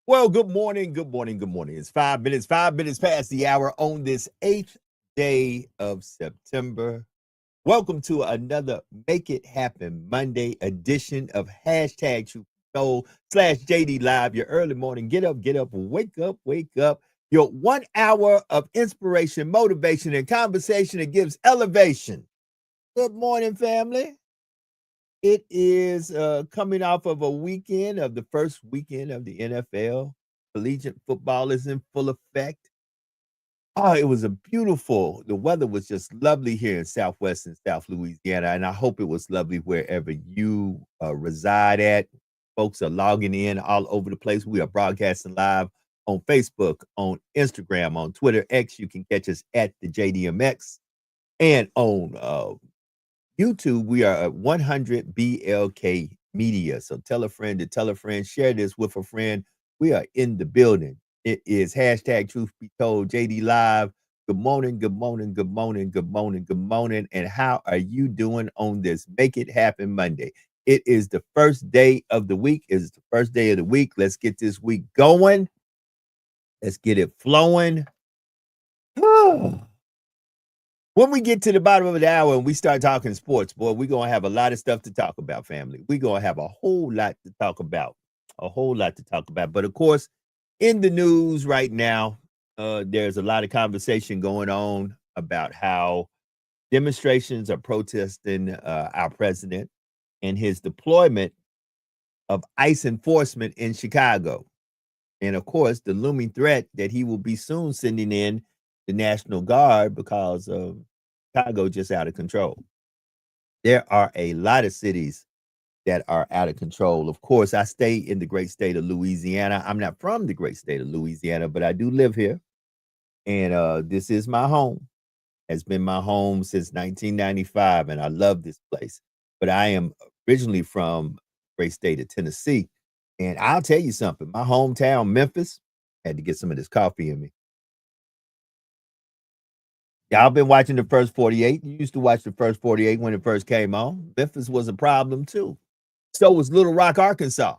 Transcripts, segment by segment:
Well, good morning, good morning, good morning. It's 5 minutes past the hour on this eighth day of September. Welcome to another Make It Happen Monday edition of hashtag Truth Be slash JD Live, your early morning get up, wake up, wake up. Your 1 hour of inspiration, motivation, and conversation that gives elevation. Good morning, family. It is coming off of a weekend of the first weekend of the NFL. Collegiate football is in full effect. Oh, it was the weather was just lovely here in Southwest and South Louisiana, and I hope it was lovely wherever you reside at. Folks are logging in all over the place. We are broadcasting live on Facebook, on Instagram, on Twitter, X. You can catch us at the JDMX and on YouTube, we are at 100 BLK Media. So tell a friend to tell a friend, share this with a friend. We are in the building. It is hashtag Truth Be Told, JD Live. Good morning, good morning, good morning, good morning, good morning. And how are you doing on this Make It Happen Monday? It is the first day of the week. It's the first day of the week. Let's get this week going. Let's get it flowing. When we get to the bottom of the hour and we start talking sports, boy, we're going to have a lot of stuff to talk about, family. We're going to have a whole lot to talk about. A whole lot to talk about. But of course, in the news right now, there's a lot of conversation going on about how demonstrations are protesting our president and his deployment of ICE enforcement in Chicago. And of course, the looming threat that he will be soon sending in the National Guard because of Chicago just out of control. There are a lot of cities that are out of control. Of course, I stay in the great state of Louisiana. I'm not from the great state of Louisiana, but I do live here. And this is my home. Has been my home since 1995, and I love this place. But I am originally from the great state of Tennessee. And I'll tell you something, my hometown, Memphis, had to get some of this coffee in me. Y'all been watching the first 48. You used to watch the first 48 when it first came on. Memphis was a problem too. So was Little Rock, Arkansas.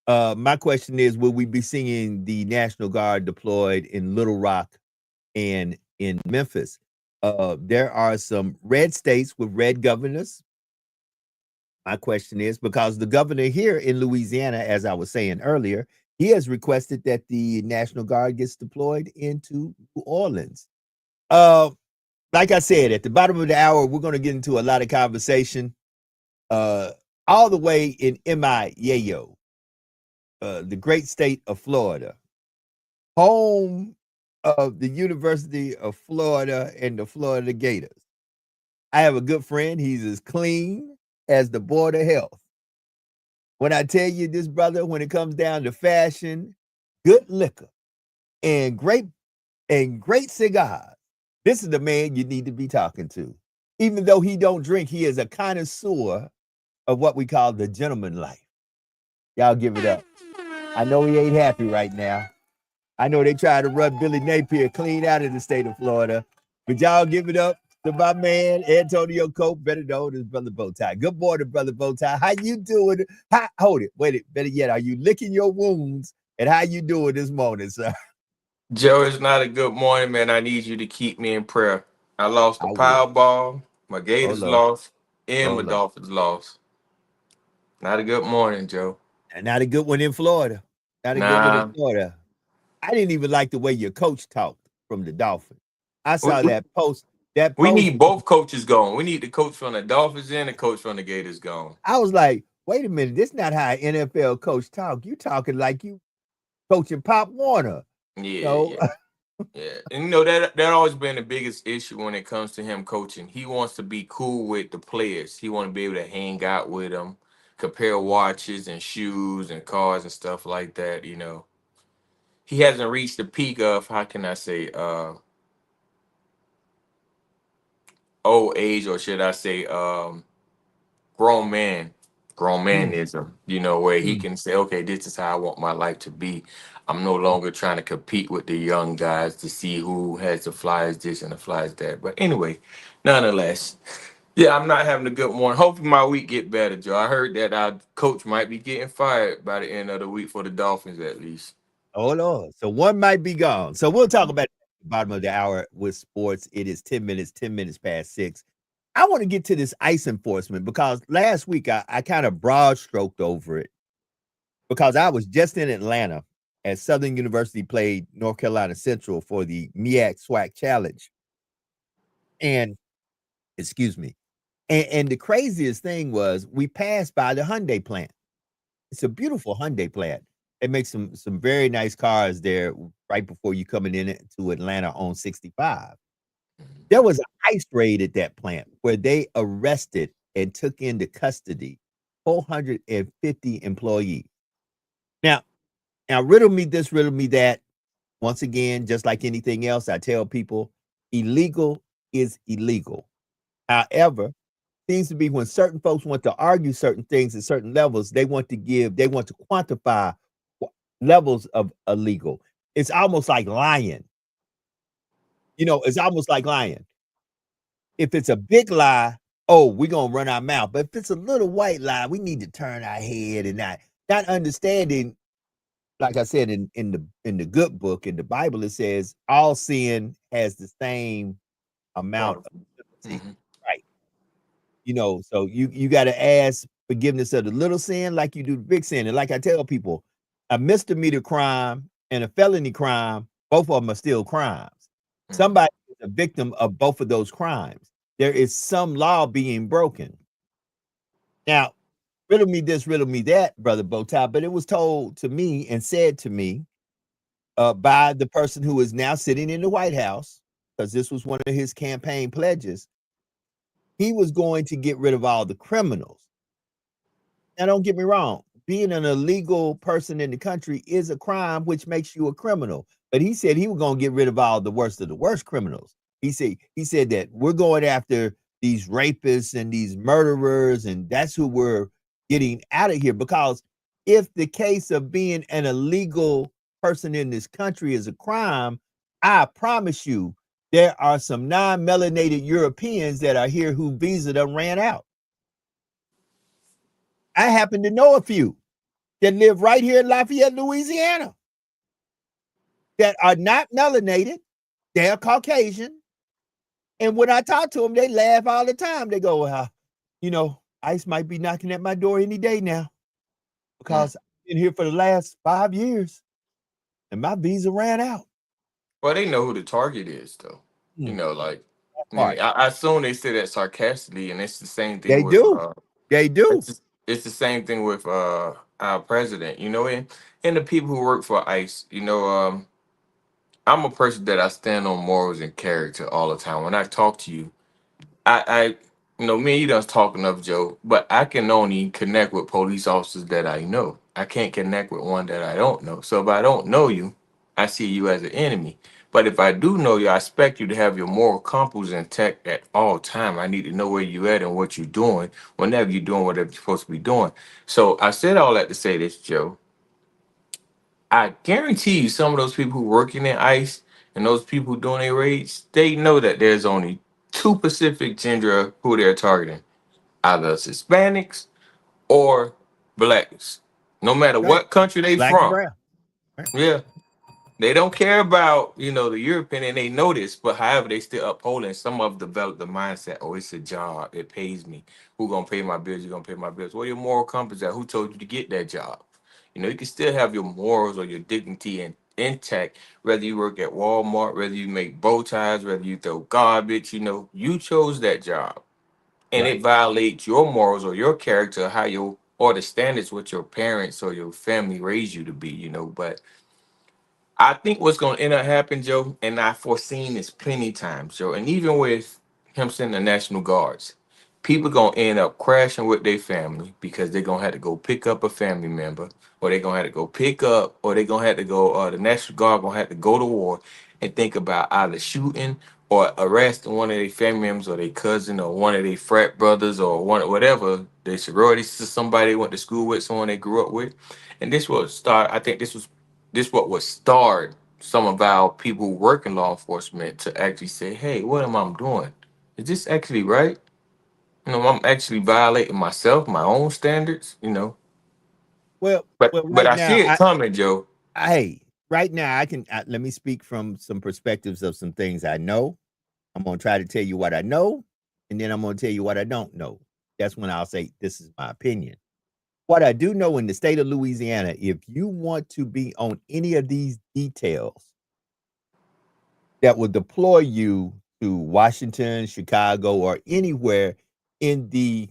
My question is, will we be seeing the National Guard deployed in Little Rock and in Memphis? There are some red states with red governors. My question is, because the governor here in Louisiana, as I was saying earlier, he has requested that the National Guard gets deployed into New Orleans. Uh, like I said, at the bottom of the hour, we're going to get into a lot of conversation. All the way in MI Yayo, the great state of Florida, home of the University of Florida and the Florida Gators. I have a good friend. He's as clean as the Board of Health. When I tell you this, brother, when it comes down to fashion, good liquor, and great cigars, this is the man you need to be talking to. Even though he don't drink, he is a connoisseur of what we call the gentleman life. Y'all give it up. I know he ain't happy right now. I know they tried to run Billy Napier clean out of the state of Florida, but y'all give it up to my man Antonio Cope, better known as Brother Bowtie. Good morning, Brother Bowtie. How you doing? Hold it, wait. Better yet, are you licking your wounds? And how you doing this morning, sir? Joe, it's not a good morning, man. I need you to keep me in prayer. I lost the I will. Powerball, my Oh Gators Lord. lost, and Oh my Lord. Dolphins lost. Not a good morning, Joe. And not a good one in Florida. Not a good one in Nah, Florida. I didn't even like the way your coach talked from the Dolphins. I we, saw we, that post. That we post. need both coaches gone. We need the coach from the Dolphins and the coach from the Gators gone. I was like, wait a minute, this is not how an NFL coach talk. You talking like you coaching Pop Warner. Yeah, No, yeah, yeah. And that always been the biggest issue when it comes to him coaching. He wants to be cool with the players. He want to be able to hang out with them, compare watches and shoes and cars and stuff like that. He hasn't reached the peak of, how can I say, old age, or should I say grown man grown mm, manism, where he mm. can say, okay, this is how I want my life to be. I'm no longer trying to compete with the young guys to see who has the flyers this and the flyers that. But anyway, nonetheless, Yeah, I'm not having a good morning. Hopefully my week get better, Joe. I heard that our coach might be getting fired by the end of the week for the Dolphins, at least. Oh Lord. So one might be gone. So we'll talk about the bottom of the hour with sports. It is 10 minutes past 6. I want to get to this ice enforcement because last week I kind of broad stroked over it because I was just in Atlanta as Southern University played North Carolina Central for the MEAC SWAC Challenge. And excuse me. And the craziest thing was we passed by the Hyundai plant. It's a beautiful Hyundai plant. They make some very nice cars there right before you coming in to Atlanta on 65. There was an ICE raid at that plant where they arrested and took into custody 450 employees. Now, now riddle me this, riddle me that. Once again, just like anything else, I tell people illegal is illegal. However, seems to be when certain folks want to argue certain things at certain levels, they want to quantify levels of illegal. It's almost like lying. It's almost like lying. If it's a big lie, oh, we're gonna run our mouth. But if it's a little white lie, we need to turn our head and not understanding. Like I said in the good book in the Bible, it says all sin has the same amount of penalty. Mhm. Right. So you got to ask forgiveness of the little sin like you do the big sin. And like I tell people, a misdemeanor crime and a felony crime, both of them are still crimes. Mhm. Somebody is a victim of both of those crimes. There is some law being broken. Now, riddle me this, riddle me that, brother Bowtie, but it was told to me and said to me by the person who is now sitting in the White House, because this was one of his campaign pledges. He was going to get rid of all the criminals. Now, don't get me wrong. Being an illegal person in the country is a crime, which makes you a criminal. But he said he was going to get rid of all the worst of the worst criminals. He said that we're going after these rapists and these murderers, and that's who we're getting out of here. Because if the case of being an illegal person in this country is a crime, I promise you there are some non-melanated Europeans that are here who visa done ran out. I happen to know a few that live right here in Lafayette, Louisiana, that are not melanated. They're Caucasian. And when I talk to them, they laugh all the time. They go, ICE might be knocking at my door any day now Mm. because I've been here for the last 5 years and my visa ran out. Well, they know who the target is, though. Hmm, Like, that I part. mean, I assume they say that sarcastically, and it's the same thing They with do. They do. it's the same thing with our president. And the people who work for ICE. I'm a person that I stand on morals and character all the time. When I talk to you, I me and you done talk enough, Joe, but I can only connect with police officers that I know. I can't connect with one that I don't know. So if I don't know you, I see you as an enemy. But if I do know you, I expect you to have your moral compass intact at all time. I need to know where you at and what you're doing whenever you're doing whatever you're supposed to be doing. So I said all that to say this, Joe. I guarantee you, some of those people who working in ICE and those people who doing their raids, they know that there's only two specific gender who they're targeting, either Hispanics or blacks. No matter Right. what country they Black and from. brown. Right. Yeah. They don't care about, the European, and they know this, but however, they still upholding. Some of them develop the mindset, oh, it's a job, it pays me. Who gonna pay my bills? You gonna pay my bills. Where your moral compass at? Who told you to get that job? You can still have your morals or your dignity intact, whether you work at Walmart, whether you make bow ties, whether you throw garbage, you chose that job. And Right. it violates your morals or your character, how your or the standards what your parents or your family raised you to be, but I think what's going to end up happening, Joe, and I've foreseen this plenty times, Joe, and even with him sending the National Guards, people going to end up crashing with their family because they're going to have to go pick up a family member, or they're going to have to go pick up, or they're going to have to go, the National Guard going to have to go to war and think about either shooting or arresting one of their family members or their cousin or one of their frat brothers or one whatever, their sorority to somebody they went to school with, someone they grew up with. And this will start, I think this what would start some of our people who work in law enforcement to actually say, hey, what am I doing? Is this actually right? I'm actually violating myself, my own standards. Well, But well, but right I now, see it coming, Joe. hey, right now, let me speak from some perspectives of some things I know. I'm gonna try to tell you what I know, and then I'm gonna tell you what I don't know. That's when I'll say this is my opinion. What I do know in the state of Louisiana, if you want to be on any of these details that will deploy you to Washington, Chicago, or anywhere in the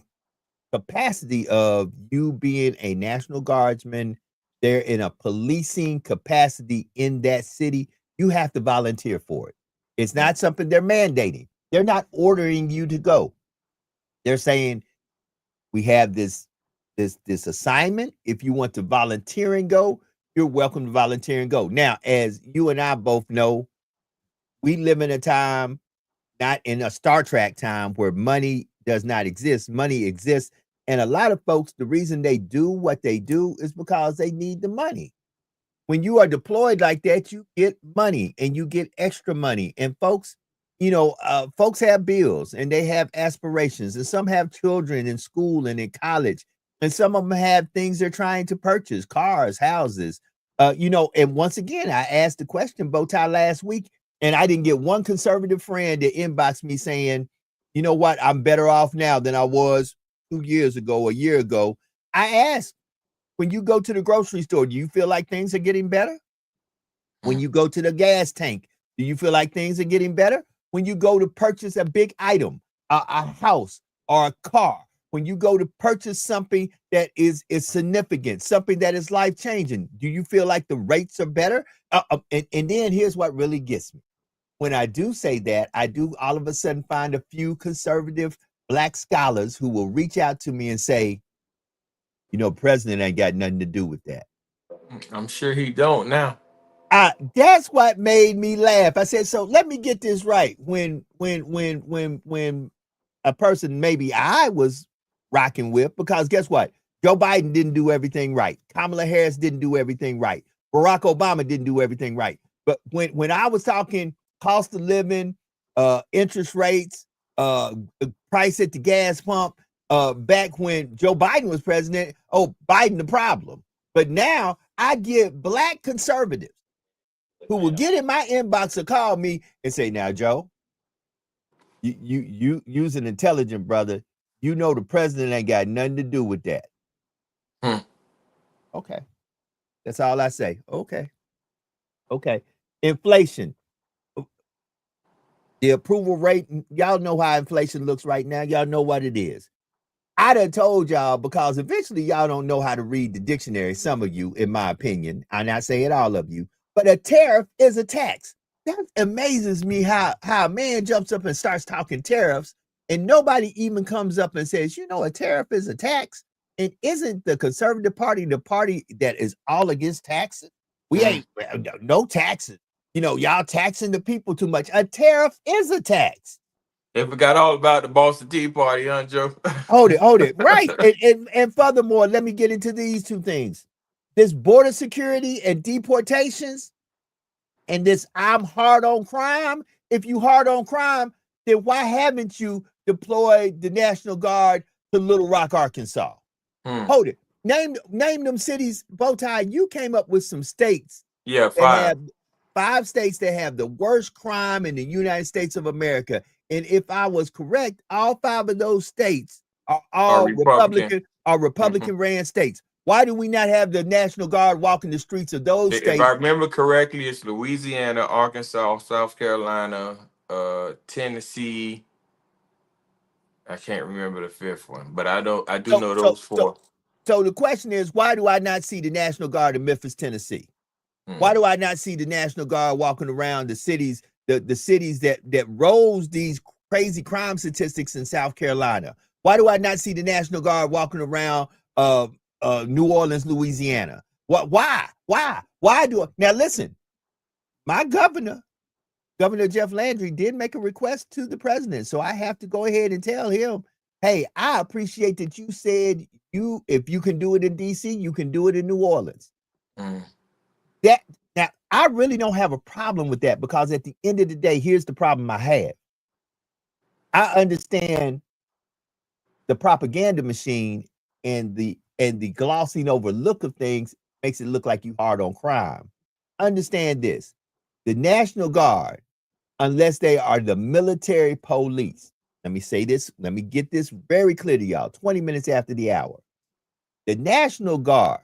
capacity of you being a National Guardsman, they're in a policing capacity in that city, you have to volunteer for it. It's not something they're mandating. They're not ordering you to go. They're saying we have this assignment. If you want to volunteer and go, you're welcome to volunteer and go. Now, as you and I both know, we live in a time, not in a Star Trek time, where money does not exist. Money exists. And a lot of folks, the reason they do what they do is because they need the money. When you are deployed like that, you get money and you get extra money. And folks, folks have bills and they have aspirations, and some have children in school and in college, and some of them have things they're trying to purchase, cars, houses. And once again, I asked the question, Bowtie, last week, and I didn't get one conservative friend that inboxed me saying, you know what, I'm better off now than I was 2 years ago, a year ago. I asked, when you go to the grocery store, do you feel like things are getting better? When you go to the gas tank, do you feel like things are getting better? When you go to purchase a big item, a house or a car, when you go to purchase something that is significant, something that is life changing, do you feel like the rates are better? And then here's what really gets me. When I do say that, I do all of a sudden find a few conservative Black scholars who will reach out to me and say, president ain't got nothing to do with that. I'm sure he don't now. That's what made me laugh. I said, so let me get this right. When a person maybe I was rocking with, because guess what? Joe Biden didn't do everything right. Kamala Harris didn't do everything right. Barack Obama didn't do everything right. But when I was talking cost of living, interest rates, price at the gas pump, back when Joe Biden was president, Biden the problem. But now I get Black conservatives who will get in my inbox or call me and say, now, Joe, you use an intelligent brother. You know the president ain't got nothing to do with that. Okay. That's all I say. Okay. Inflation. The approval rate, y'all know how inflation looks right now. Y'all know what it is. I done told y'all, because eventually y'all don't know how to read the dictionary, some of you, in my opinion. I'm not saying all of you, but a tariff is a tax. That amazes me how a man jumps up and starts talking tariffs, and nobody even comes up and says, a tariff is a tax. And isn't the Conservative Party the party that is all against taxes? We ain't, no taxes. Y'all taxing the people too much. A tariff is a tax. They forgot all about the Boston Tea Party, huh, Joe? Hold it. Right. And furthermore, let me get into these two things. This border security and deportations, and this I'm hard on crime. If you hard on crime, then why haven't you deployed the National Guard to Little Rock, Arkansas? Hold it. Name them cities, Bowtie. You came up with some states. Yeah, that have 5 states that have the worst crime in the United States of America. And if I was correct, all 5 of those states are all Republican ran states. Why do we not have the National Guard walking the streets of those states? If I remember correctly, it's Louisiana, Arkansas, South Carolina, Tennessee. I can't remember the 5th one, but I do know those 4. So the question is, why do I not see the National Guard in Memphis, Tennessee? Why do I not see the National Guard walking around the cities, the cities that rose these crazy crime statistics in South Carolina? Why do I not see the National Guard walking around New Orleans, Louisiana? Why do I? Now listen, my governor Jeff Landry, did make a request to the president, so I have to go ahead and tell him, hey, I appreciate that you said if you can do it in DC, you can do it in New Orleans. Now, I really don't have a problem with that, because at the end of the day, here's the problem I have. I understand the propaganda machine and the glossing over look of things makes it look like you hard on crime. Understand this: the National Guard, unless they are the military police. Let me say this. Let me get this very clear to y'all. 20 minutes after the hour, the National Guard,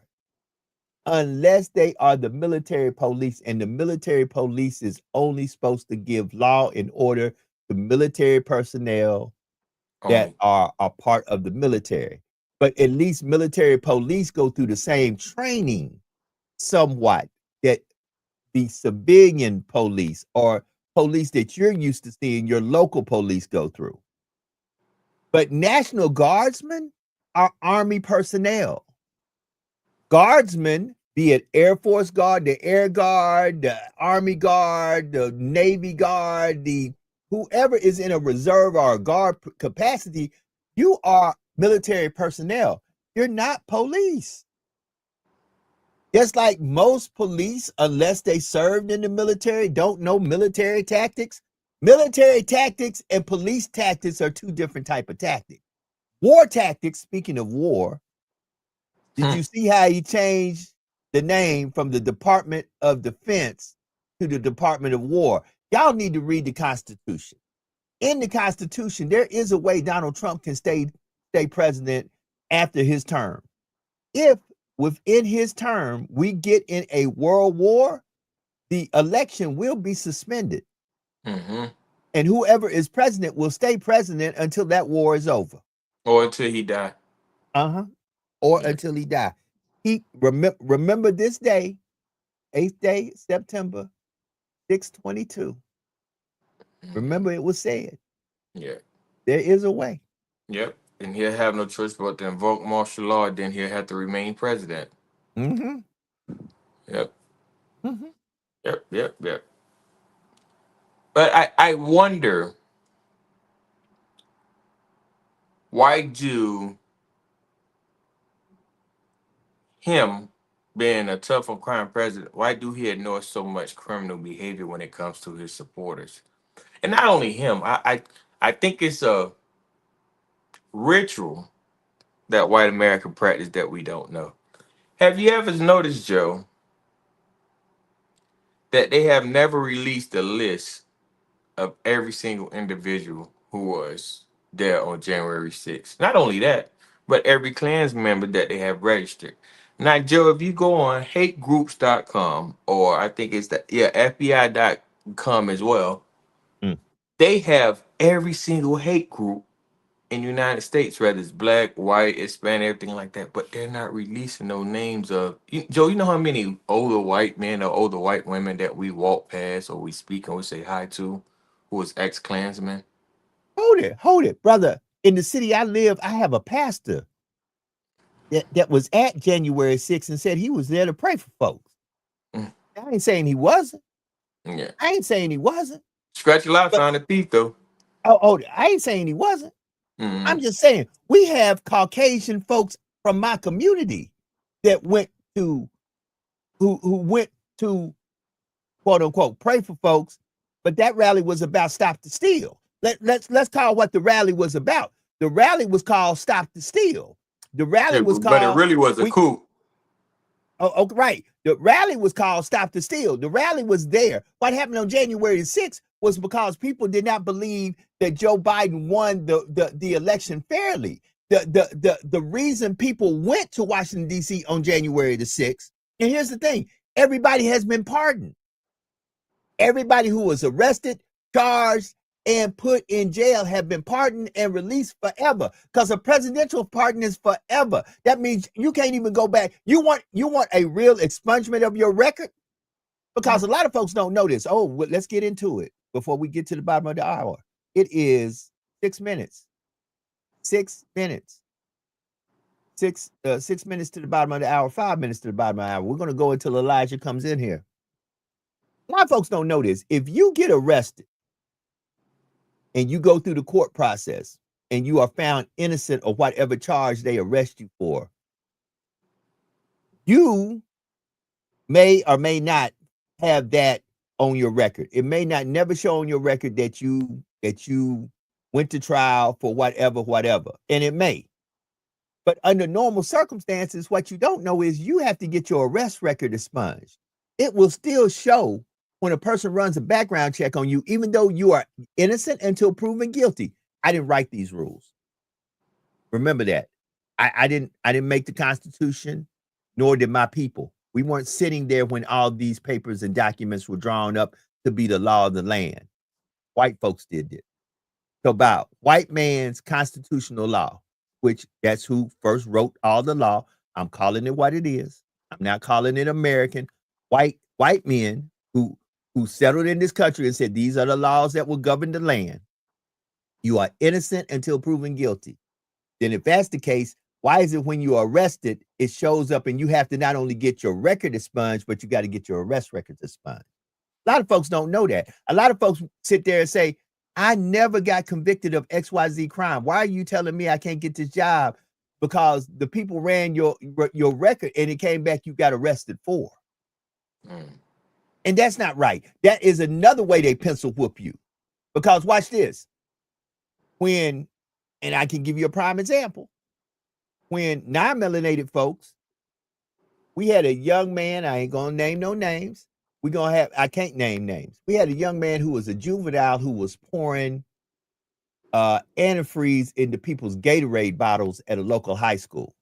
unless they are the military police, and the military police is only supposed to give law and order to military personnel that Only. are a part of the military. But at least military police go through the same training somewhat that the civilian police or police that you're used to seeing your local police go through. But National Guardsmen are Army personnel. Guardsmen, be it Air Force Guard, the Air Guard, the Army Guard, the Navy Guard, the whoever is in a reserve or a guard capacity, you are military personnel. You're not police. Just like most police, unless they served in the military, don't know military tactics. Military tactics and police tactics are two different type of tactics. War tactics, speaking of war, did you see how he changed the name from the Department of Defense to the Department of War? Y'all need to read the Constitution. In the Constitution, there is a way Donald Trump can stay president after his term. If within his term we get in a world war, the election will be suspended. And whoever is president will stay president until that war is over. Or until he died. Or until he died. He remember this day, 8th day, September 6/22. Remember it was said. Yeah. There is a way. Yep. And he'll have no choice but to invoke martial law, then he'll have to remain president. Yep. Yep. But I wonder, why do him being a tough on crime president, why do he ignore so much criminal behavior when it comes to his supporters? And not only him, I think it's a ritual that white America practice that we don't know. Have you ever noticed, Joe, that they have never released a list of every single individual who was there on January 6th? Not only that, but every Klans member that they have registered. Now, Joe, if you go on hategroups.com, or I think it's FBI.com as well, they have every single hate group in the United States, whether it's black, white, Hispanic, everything like that, but they're not releasing no names of Joe. You know how many older white men or older white women that we walk past or we speak and we say hi to, who was ex-Klansmen? Hold it, brother. In the city I live, I have a pastor that was at January 6th and said he was there to pray for folks. I ain't saying he wasn't. Yeah. I ain't saying he wasn't. Scratch a lot on the teeth, though. Oh, I ain't saying he wasn't. I'm just saying we have Caucasian folks from my community that went to who went to quote unquote pray for folks, but that rally was about Stop the Steal. Let's call what the rally was about. The rally was called Stop the Steal. The rally was called, but it really was a coup. Oh, right. The rally was called Stop the Steal. The rally was there. What happened on January 6th was because people did not believe that Joe Biden won the election fairly. The reason people went to Washington, D.C. on January the 6th, and here's the thing, everybody has been pardoned. Everybody who was arrested, charged, and put in jail have been pardoned and released forever, because a presidential pardon is forever. That means you can't even go back. You want a real expungement of your record? Because a lot of folks don't know this. Oh, well, let's get into it before we get to the bottom of the hour. It is 6 minutes. 6 minutes. 6 minutes to the bottom of the hour, 5 minutes to the bottom of the hour. We're going to go until Elijah comes in here. A lot of folks don't know this. If you get arrested and you go through the court process and you are found innocent of whatever charge they arrest you for, you may or may not have that on your record. It may not never show on your record that you went to trial for whatever, and it may. But under normal circumstances, what you don't know is you have to get your arrest record expunged. It will still show when a person runs a background check on you, even though you are innocent until proven guilty. I didn't write these rules. Remember that. I didn't make the Constitution, nor did my people. We weren't sitting there when all these papers and documents were drawn up to be the law of the land. White folks did it. So about white man's constitutional law, which that's who first wrote all the law. I'm calling it what it is. I'm not calling it American. White men who settled in this country and said these are the laws that will govern the land. You are innocent until proven guilty. Then if that's the case, why is it when you are arrested, it shows up and you have to not only get your record expunged, but you got to get your arrest records expunged? A lot of folks don't know that. A lot of folks sit there and say, I never got convicted of XYZ crime. Why are you telling me I can't get this job? Because the people ran your record and it came back you got arrested for. And that's not right. That is another way they pencil whoop you. Because watch this. And I can give you a prime example. When non-melanated folks, we had a young man, I ain't gonna name no names. I can't name names. We had a young man who was a juvenile who was pouring antifreeze into people's Gatorade bottles at a local high school.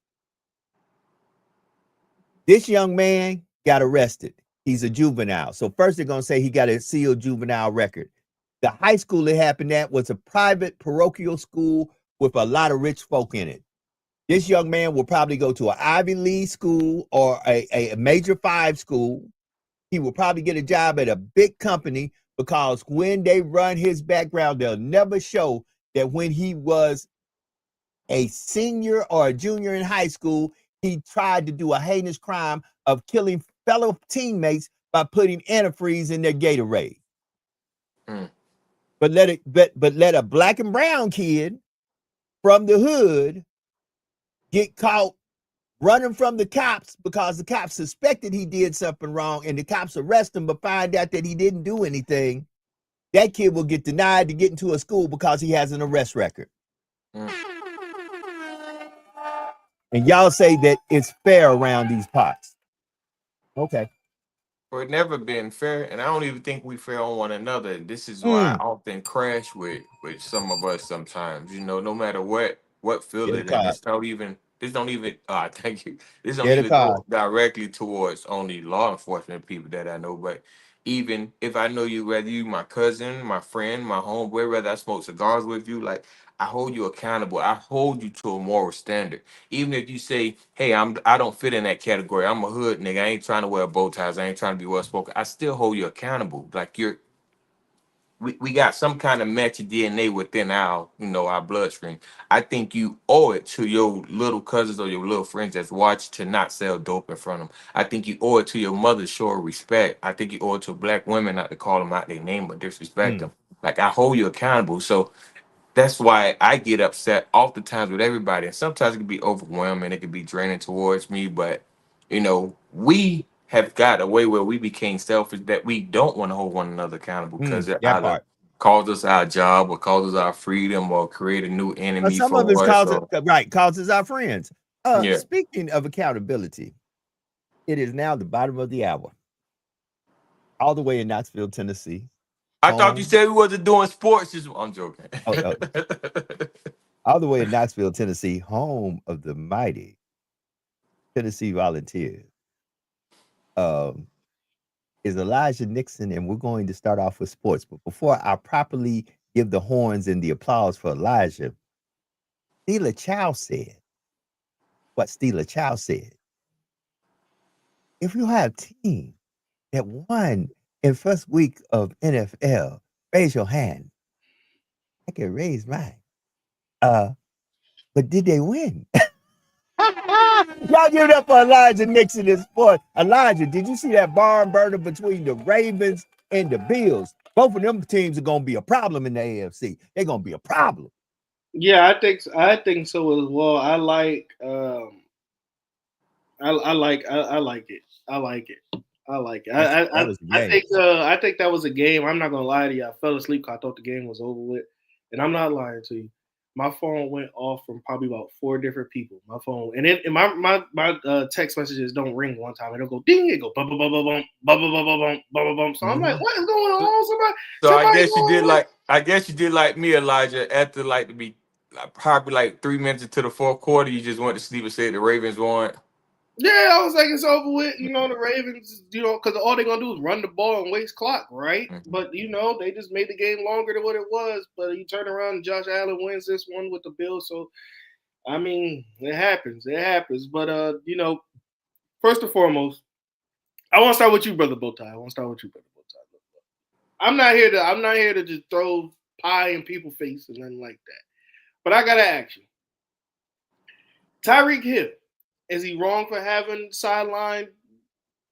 This young man got arrested. He's a juvenile. So first they're gonna say he got a sealed juvenile record. The high school it happened at was a private parochial school with a lot of rich folk in it. This young man will probably go to an Ivy League school or a major 5 school. He will probably get a job at a big company because when they run his background, they'll never show that when he was a senior or a junior in high school, he tried to do a heinous crime of killing fellow teammates by putting antifreeze in their Gatorade. But let a black and brown kid from the hood get caught running from the cops because the cops suspected he did something wrong and the cops arrest him but find out that he didn't do anything. That kid will get denied to get into a school because he has an arrest record. And y'all say that it's fair around these parts. Okay. Well, it never been fair, and I don't even think we fair on one another. This is why I often crash with some of us sometimes. You know, no matter what field it in, this don't even thank you. This don't even go directly towards only law enforcement people that I know, but even if I know you, whether you my cousin, my friend, my homeboy, whether I smoke cigars with you, like I hold you accountable. I hold you to a moral standard. Even if you say, hey, I don't fit in that category. I'm a hood nigga. I ain't trying to wear bow ties. I ain't trying to be well spoken. I still hold you accountable. Like we got some kind of matchy DNA within our bloodstream. I think you owe it to your little cousins or your little friends that's watched to not sell dope in front of them. I think you owe it to your mother to show her respect. I think you owe it to black women not to call them out their name but disrespect them. Like I hold you accountable. So that's why I get upset oftentimes with everybody. And sometimes it can be overwhelming. It can be draining towards me. But, we have got a way where we became selfish that we don't want to hold one another accountable because it either caused us our job or causes our freedom or create a new enemy some for of it's us. Causes our friends. Yeah. Speaking of accountability, it is now the bottom of the hour. All the way in Knoxville, Tennessee. I thought you said we wasn't doing sports. I'm joking. All the way in Knoxville, Tennessee, home of the mighty Tennessee Volunteers, is Elijah Nixon, and we're going to start off with sports. But before I properly give the horns and the applause for Elijah, Stila Chow said what Stila Chow said. If you have a team that won in first week of NFL, raise your hand. I can raise mine. But did they win? Y'all give it up for Elijah Nixon in sports. Elijah, did you see that barn burner between the Ravens and the Bills? Both of them teams are going to be a problem in the AFC. They're going to be a problem. Yeah, I think so as well. I like it. I like it. I think that was a game. I'm not gonna lie to you. I fell asleep because I thought the game was over with. and I'm not lying to you. My phone went off from probably about 4 different people. My phone, and then my text messages don't ring one time. It'll go ding, it go bum bum bum bum bum bum bum bum bum bum bum. So I'm like, what is going on? So I Somebody guess you did going on? like me, Elijah. After like to be probably like 3 minutes into the fourth quarter, you just went to sleep and said the Ravens won. Yeah, I was like, it's over with. The Ravens, because all they're going to do is run the ball and waste clock, right? Mhm. But, they just made the game longer than what it was. But you turn around and Josh Allen wins this one with the Bills. So, I mean, it happens. It happens. But, first and foremost, I want to start with you, Brother Bowtie. I'm not here to just throw pie in people's face and nothing like that. But I got to ask you, Tyreek Hill, is he wrong for having sideline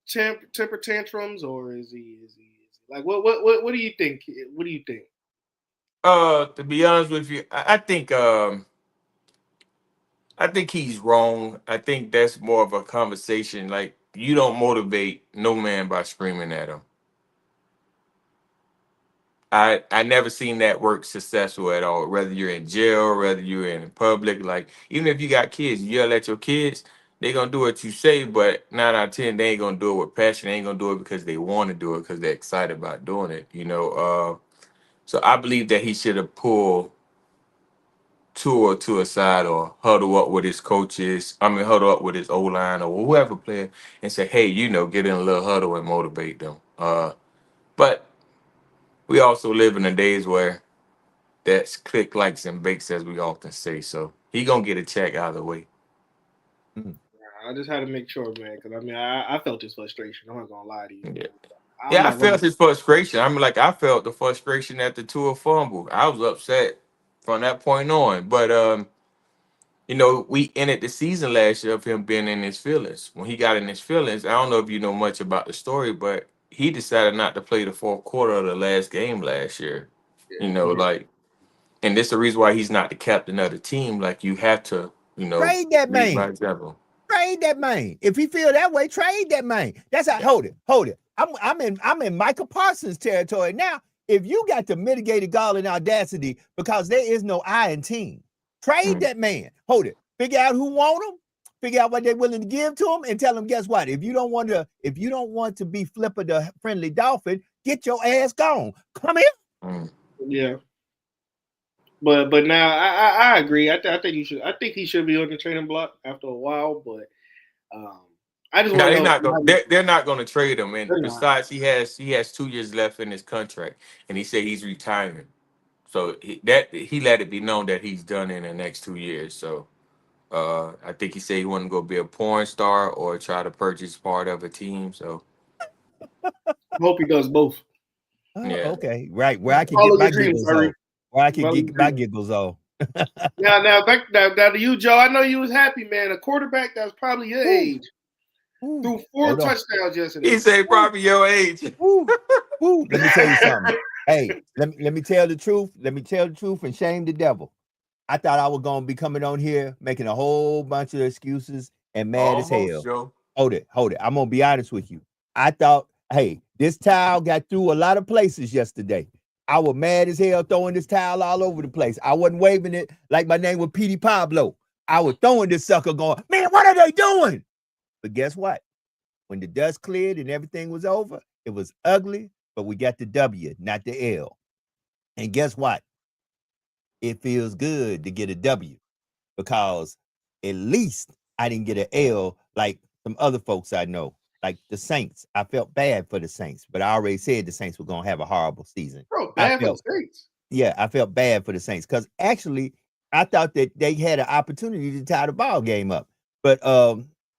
temper tantrums, or is he like what do you think? What do you think? To be honest with you, I think he's wrong. I think that's more of a conversation. Like you don't motivate no man by screaming at him. I never seen that work successful at all. Whether you're in jail, whether you're in public, like even if you got kids, you yell at your kids, they gonna do what you say, but 9 out of 10, they ain't gonna do it with passion. They ain't gonna do it because they want to do it because they're excited about doing it. So I believe that he should have pulled Tua to a side or huddle up with his coaches. I mean, huddle up with his O line or whoever player and say, hey, get in a little huddle and motivate them. But we also live in the days where that's click, likes, and bakes, as we often say. So he gonna get a check either way. I just had to make sure, man, because I mean, I felt his frustration. I'm not gonna lie to you. Yeah, I'm yeah, I not running. felt his frustration. I felt the frustration at the Tua fumble. I was upset from that point on. But we ended the season last year of him being in his feelings. When he got in his feelings, I don't know if you know much about the story, but he decided not to play the fourth quarter of the last game last year. Like, and this is the reason why he's not the captain of the team. Like, you have to, Trade that lead by man. example. Trade that man. If he feel that way, trade that man. That's how. Hold it. I'm in Michael Parsons territory now. If you got the mitigated gall and audacity because there is no I in team, trade that man. Hold it. Figure out who want him. Figure out what they're willing to give to him, and tell them, guess what? If you don't want to be Flipper the friendly dolphin, get your ass gone. Come here. Yeah. But now I agree. I think you should. I think he should be on the trading block after a while. But I just want to know. They're not going to trade him. And They're not. besides, he has 2 years left in his contract, and he said he's retiring. So he let it be known that he's done in the next 2 years. So I think he said he wanted to go be a porn star or try to purchase part of a team. So I hope he does both. yeah. Okay, right. Where I can Follow get my your dreams, giggles Harry. on. Where I can Follow get your my dreams. giggles on. Now to you, Joe. I know you was happy, man. A quarterback that was probably your age threw 4 touchdowns yesterday. He said probably your age. Let me tell you something. Hey, let me tell the truth. Let me tell the truth and shame the devil. I thought I was gonna be coming on here making a whole bunch of excuses and mad as hell. Joe. Hold it. I'm gonna be honest with you. I thought, hey, this towel got through a lot of places yesterday. I was mad as hell throwing this towel all over the place. I wasn't waving it like my name was Petey Pablo. I was throwing this sucker going, man, what are they doing? But guess what? When the dust cleared and everything was over, it was ugly, but we got the W, not the L. And guess what? It feels good to get a W because at least I didn't get an L like some other folks I know, like the Saints. I felt bad for the Saints, but I already said the Saints were going to have a horrible season. Bro, bad for the Saints. Yeah, I felt bad for the Saints because actually I thought that they had an opportunity to tie the ball game up. But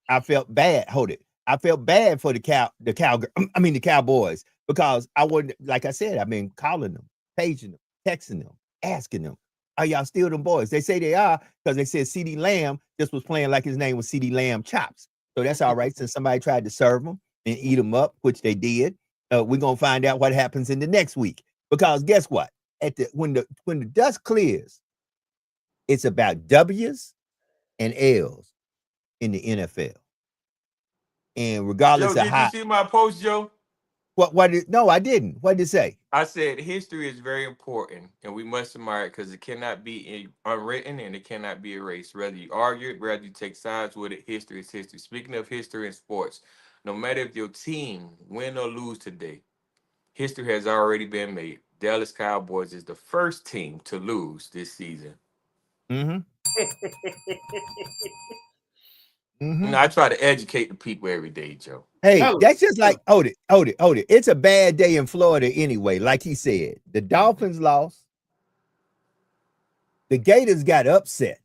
I felt bad. Hold it. I felt bad for the Cowboys because I wouldn't, like I said, I've been calling them, paging them, texting them, asking them, are y'all still them boys? They say they are because they said CeeDee Lamb just was playing like his name was CeeDee Lamb Chops. So that's all right since somebody tried to serve them and eat them up, which they did. We're going to find out what happens in the next week because guess what? When the dust clears, it's about W's and L's in the NFL. And regardless Joe, of did how, you see my post, Joe? What did no, I didn't. What did it say? I said history is very important, and we must admire it because it cannot be unwritten and it cannot be erased. Whether you argue it, whether you take sides with it, history is history. Speaking of history in sports, no matter if your team win or lose today, history has already been made. Dallas Cowboys is the first team to lose this season. Mm-hmm. You know, I try to educate the people every day, Joe. Hey, Hell, that's just like hold it. It's a bad day in Florida anyway. Like he said, the Dolphins lost. The Gators got upset.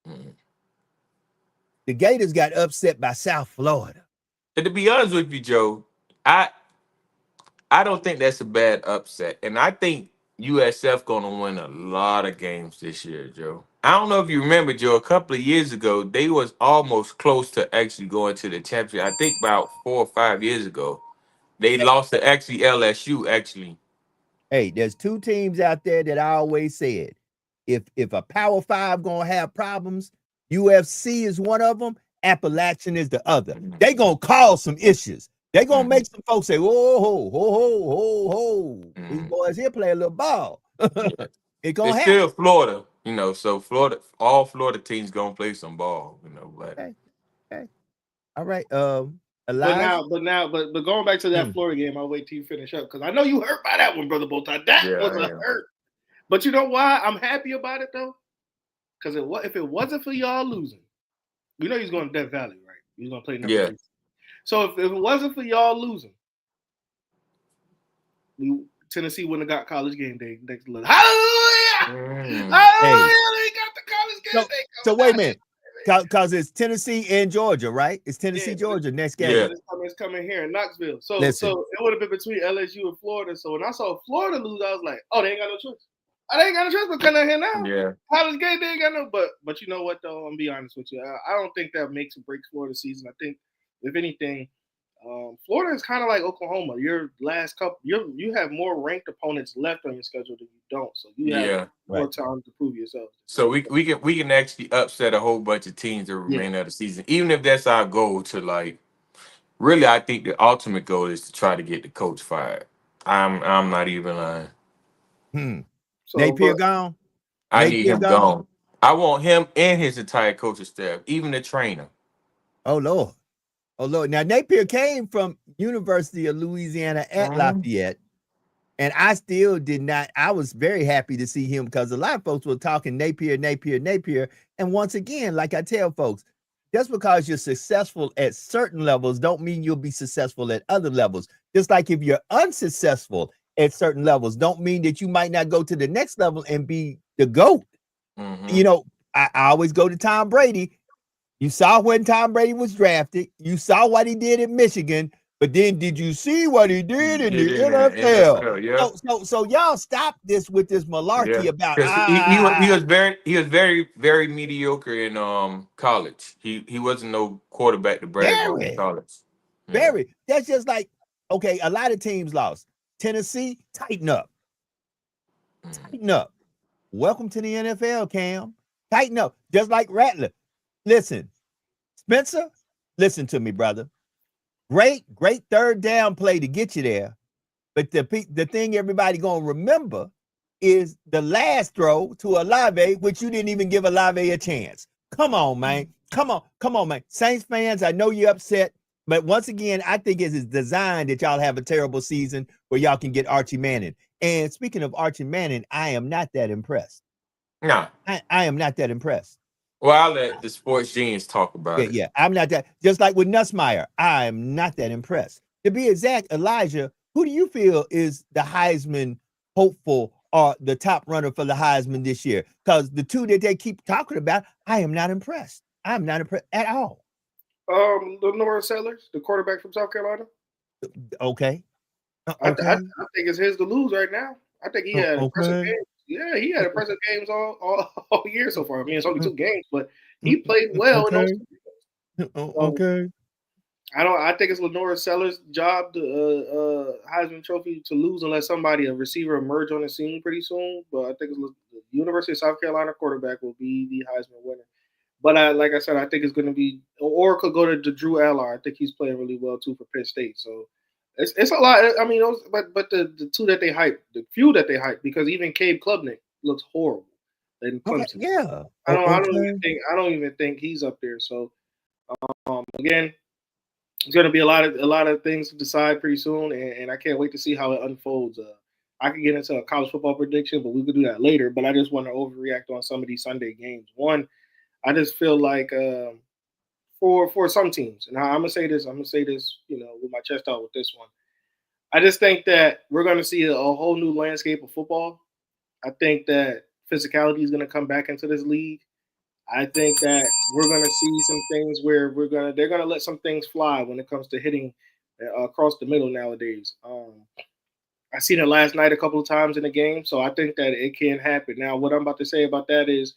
Mhm. The Gators got upset by South Florida. And to be honest with you, Joe, I don't think that's a bad upset, and I think USF gonna win a lot of games this year, Joe. I don't know if you remember, Joe. A couple of years ago, they was almost close to actually going to the championship. I think about 4 or 5 years ago, they lost to actually LSU. Actually, Hey, there's two teams out there that I always said, if a Power Five gonna have problems, UFC is one of them. Appalachian is the other. They gonna cause some issues. They gonna make some folks say, "Whoa, ho, ho, ho, ho, ho." These boys here play a little ball. Yeah. It gonna It's happen. still Florida, you know. So Florida, all Florida teams gonna play some ball, you know. But Okay. All right. but Elijah. going back to that Florida game, I'll wait till you finish up because I know you hurt by that one, brother Bowtie. That yeah, was a hurt. But you know why I'm happy about it though? Because if it wasn't for y'all losing, you know he's going to Death Valley, right? He's going to play number 3. So if it wasn't for y'all losing, Tennessee wouldn't have got College Game Day next level. Hallelujah! Hallelujah! They got the College Game Day. So wait a minute. Because it's Tennessee and Georgia, right? It's Tennessee, Georgia next game. Yeah. It's coming here in Knoxville. So it would have been between LSU and Florida. So when I saw Florida lose, I was like, oh, they ain't got no choice. They ain't got no choice but come down here now. Yeah. College Game Day ain't got no. But you know what though? I'm gonna be honest with you. I don't think that makes or breaks Florida season. I think if anything, Florida is kind of like Oklahoma. Your last couple, you have more ranked opponents left on your schedule than you don't. So you have more time to prove yourself. So we can actually upset a whole bunch of teams the remainder of the season, even if that's our goal to like. Really, I think the ultimate goal is to try to get the coach fired. I'm not even lying. So, Napier gone. I need him gone. I want him and his entire coaching staff, even the trainer. Oh Lord. Now Napier came from University of Louisiana at Lafayette, and I still did not. I was very happy to see him because a lot of folks were talking Napier. And once again, like I tell folks, just because you're successful at certain levels don't mean you'll be successful at other levels. Just like if you're unsuccessful at certain levels don't mean that you might not go to the next level and be the GOAT. You know, I always go to Tom Brady. You saw when Tom Brady was drafted. You saw what he did in Michigan. But then did you see what he did in the NFL? So y'all stop this with this malarkey about he was very, very mediocre in college. He wasn't no quarterback to brag on in college. Very. That's just like, okay, a lot of teams lost. Tennessee, tighten up. Tighten up. Welcome to the NFL, Cam. Tighten up. Just like Rattler. Listen, Spencer, listen to me, brother. Great third down play to get you there. But the thing everybody gonna remember is the last throw to Olave, which you didn't even give Olave a chance. Come on, man. Come on, man. Saints fans, I know you're upset, but once again, I think it's designed that y'all have a terrible season where y'all can get Archie Manning. And speaking of Archie Manning, I am not that impressed. No, I am not that impressed. Well, I'll let the sports genius talk about it. Yeah, I'm not that. Just like with Nussmeier, I'm not that impressed. To be exact, Elijah, who do you feel is the Heisman hopeful or the top runner for the Heisman this year? Because the two that they keep talking about, I am not impressed. I'm not impressed at all. LaNorris Sellers, the quarterback from South Carolina. Okay. I think it's his to lose right now. I think he had impressive games. Yeah, he had impressive games all year so far. I mean, it's only 2 games, but he played well. Okay. I think it's LaNorris Sellers' job to Heisman Trophy to lose unless a receiver emerge on the scene pretty soon. But I think it's the University of South Carolina quarterback will be the Heisman winner. But like I said, I think it's going to be, or it could go to Drew Allard. I think he's playing really well too for Penn State. So It's a lot. I mean, but the two that they hype, the few that they hype, because even Cade Klubnik looks horrible in Okay, Clemson. yeah. I Okay. don't even think he's up there. So again, it's going to be a lot of things to decide pretty soon, and I can't wait to see how it unfolds. I could get into a college football prediction, but we could do that later. But I just want to overreact on some of these Sunday games. One, I just feel like for some teams, and I'm gonna say this, with my chest out with this one. I just think that we're going to see a whole new landscape of football. I think that physicality is going to come back into this league. I think that we're going to see some things where they're going to let some things fly when it comes to hitting across the middle nowadays. I seen it last night a couple of times in the game, so I think that it can happen. Now, what I'm about to say about that is,